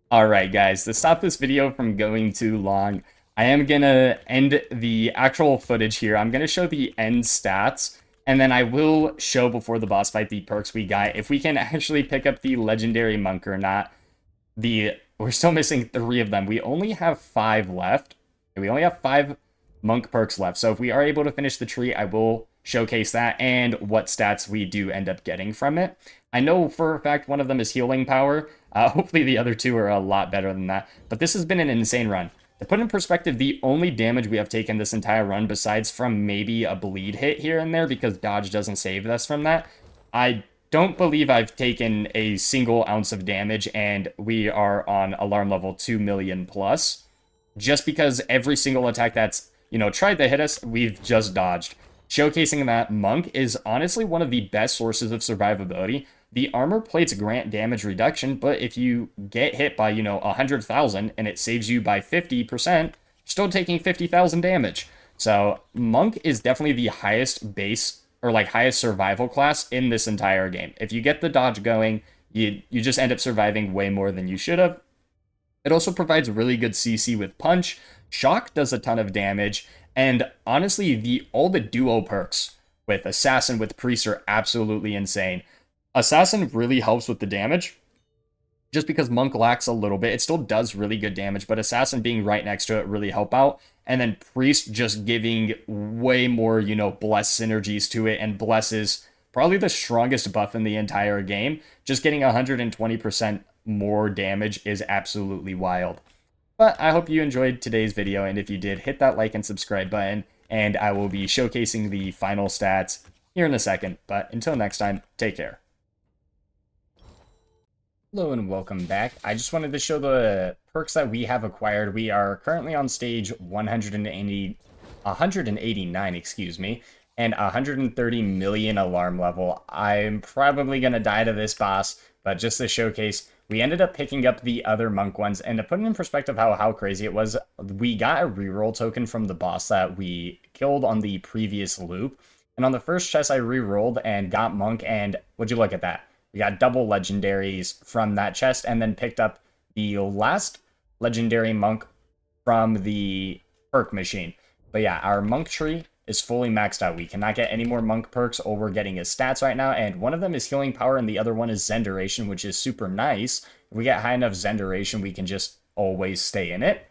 Alright guys, to stop this video from going too long, I am gonna end the actual footage here. I'm gonna show the end stats, and then I will show before the boss fight the perks we got, if we can actually pick up the legendary monk or not. We're still missing 3 of them. We only have 5 left. We only have 5 monk perks left. So if we are able to finish the tree, I will showcase that and what stats we do end up getting from it. I know for a fact one of them is healing power. Hopefully the other 2 are a lot better than that. But this has been an insane run. To put in perspective, the only damage we have taken this entire run, besides from maybe a bleed hit here and there, because dodge doesn't save us from that, I don't believe I've taken a single ounce of damage, and we are on alarm level 2 million plus. Just because every single attack that's, tried to hit us, we've just dodged. Showcasing that monk is honestly one of the best sources of survivability. The armor plates grant damage reduction, but if you get hit by, 100,000 and it saves you by 50%, still taking 50,000 damage. So monk is definitely the highest base, or like highest survival class in this entire game. If you get the dodge going, you just end up surviving way more than you should have. It also provides really good CC with punch. Shock does a ton of damage. And honestly, all the duo perks with Assassin, with Priest are absolutely insane. Assassin really helps with the damage, just because Monk lacks a little bit. It still does really good damage, but Assassin being right next to it really help out. And then Priest just giving way more, Bless synergies to it, and Bless is probably the strongest buff in the entire game. Just getting 120% more damage is absolutely wild. But I hope you enjoyed today's video, and if you did, hit that like and subscribe button, and I will be showcasing the final stats here in a second. But until next time, take care. Hello and welcome back. I just wanted to show the perks that we have acquired. We are currently on stage 189, excuse me, and 130 million alarm level. I'm probably going to die to this boss, but just to showcase, we ended up picking up the other monk ones, and to put it in perspective how crazy it was, we got a reroll token from the boss that we killed on the previous loop, and on the first chest I rerolled and got monk, and would you look at that? We got double legendaries from that chest, and then picked up the last legendary monk from the perk machine. But yeah, our monk tree is fully maxed out. We cannot get any more monk perks. All we're getting is stats right now, and one of them is healing power, and the other one is Zen duration, which is super nice. If we get high enough Zen duration, we can just always stay in it.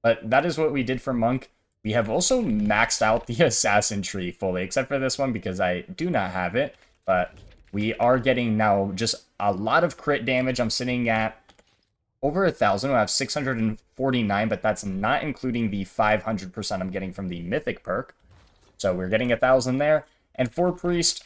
But that is what we did for monk. We have also maxed out the assassin tree fully, except for this one because I do not have it. But we are getting now just a lot of crit damage. I'm sitting at over 1,000. I have 649, but that's not including the 500% I'm getting from the Mythic perk. So we're getting 1,000 there. And for Priest,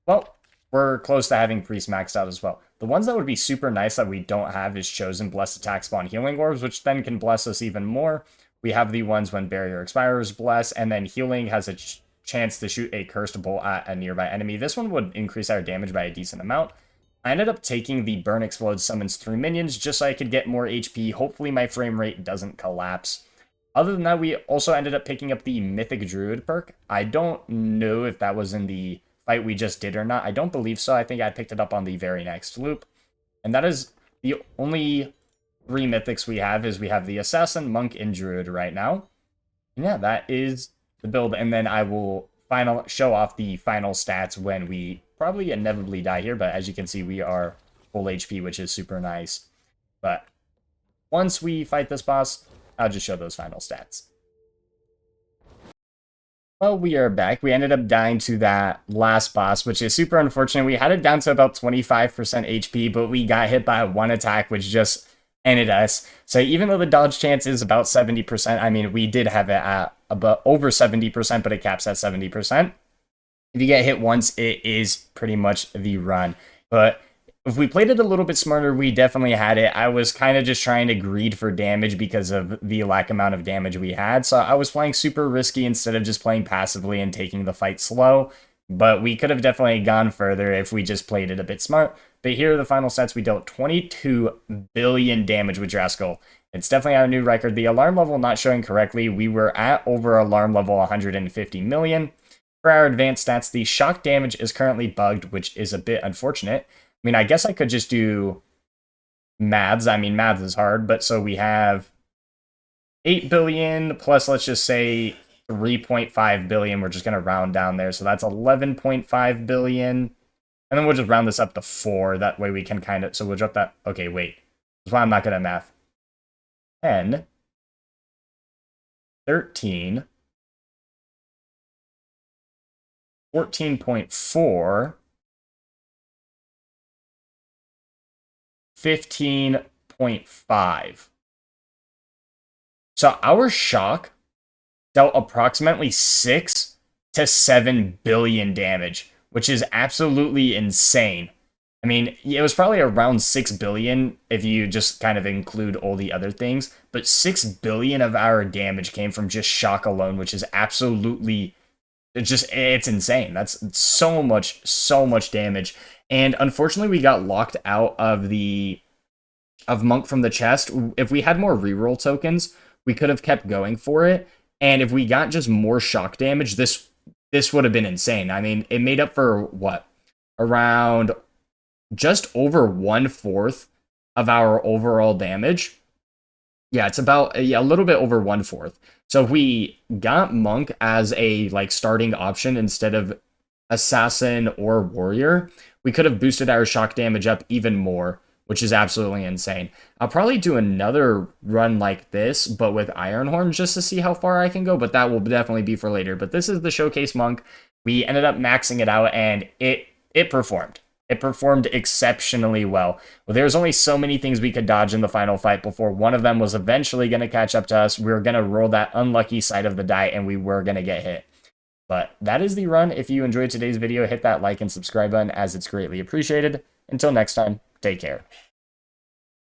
well, we're close to having Priest maxed out as well. The ones that would be super nice that we don't have is Chosen, Blessed Attack, Spawn, Healing Orbs, which then can bless us even more. We have the ones when Barrier expires, Bless, and then Healing has a chance to shoot a Cursed Bolt at a nearby enemy. This one would increase our damage by a decent amount. I ended up taking the Burn Explode summons 3 minions just so I could get more HP. Hopefully my frame rate doesn't collapse. Other than that, we also ended up picking up the Mythic Druid perk. I don't know if that was in the fight we just did or not. I don't believe so. I think I picked it up on the very next loop. And that is the only 3 mythics we have. Is we have the Assassin, Monk, and Druid right now. And yeah, that is the build. And then I will show off the final stats when we probably inevitably die here. But as you can see, we are full HP, which is super nice. But once we fight this boss, I'll just show those final stats. Well, we are back. We ended up dying to that last boss, which is super unfortunate. We had it down to about 25% HP, but we got hit by one attack, which just ended us. So even though the dodge chance is about 70%, I mean, we did have it at about over 70%, but it caps at 70%. If you get hit once, it is pretty much the run. But if we played it a little bit smarter, we definitely had it. I was kind of just trying to greed for damage because of the lack amount of damage we had. So I was playing super risky instead of just playing passively and taking the fight slow. But we could have definitely gone further if we just played it a bit smart. But here are the final stats. We dealt 22 billion damage with Draskell. It's definitely our new record. The alarm level not showing correctly. We were at over alarm level 150 million. For our advanced stats, the shock damage is currently bugged, which is a bit unfortunate. I mean, I guess I could just do maths. I mean, maths is hard, but so we have 8 billion plus, let's just say 3.5 billion. We're just going to round down there. So that's 11.5 billion. And then we'll just round this up to 4. That way we can kind of, so we'll drop that. Okay, wait. That's why I'm not good at math. 10, 13, 14.4, 15.5. So our shock dealt approximately 6 to 7 billion damage, which is absolutely insane. I mean, it was probably around 6 billion if you just kind of include all the other things, but 6 billion of our damage came from just shock alone, which is absolutely it's insane. That's so much damage. And unfortunately, we got locked out of Monk from the chest. If we had more reroll tokens, we could have kept going for it. And if we got just more shock damage, this would have been insane. I mean, it made up for what? Around just over 1/4 of our overall damage. Yeah, it's about a little bit over 1/4. So if we got Monk as a starting option instead of Assassin or Warrior, we could have boosted our shock damage up even more, which is absolutely insane. I'll probably do another run like this, but with Ironhorn, just to see how far I can go, but that will definitely be for later. But this is the Showcase Monk. We ended up maxing it out, and it performed. It performed exceptionally well. Well, there's only so many things we could dodge in the final fight before one of them was eventually going to catch up to us. We were going to roll that unlucky side of the die, and we were going to get hit. But that is the run. If you enjoyed today's video, hit that like and subscribe button, as it's greatly appreciated. Until next time, take care.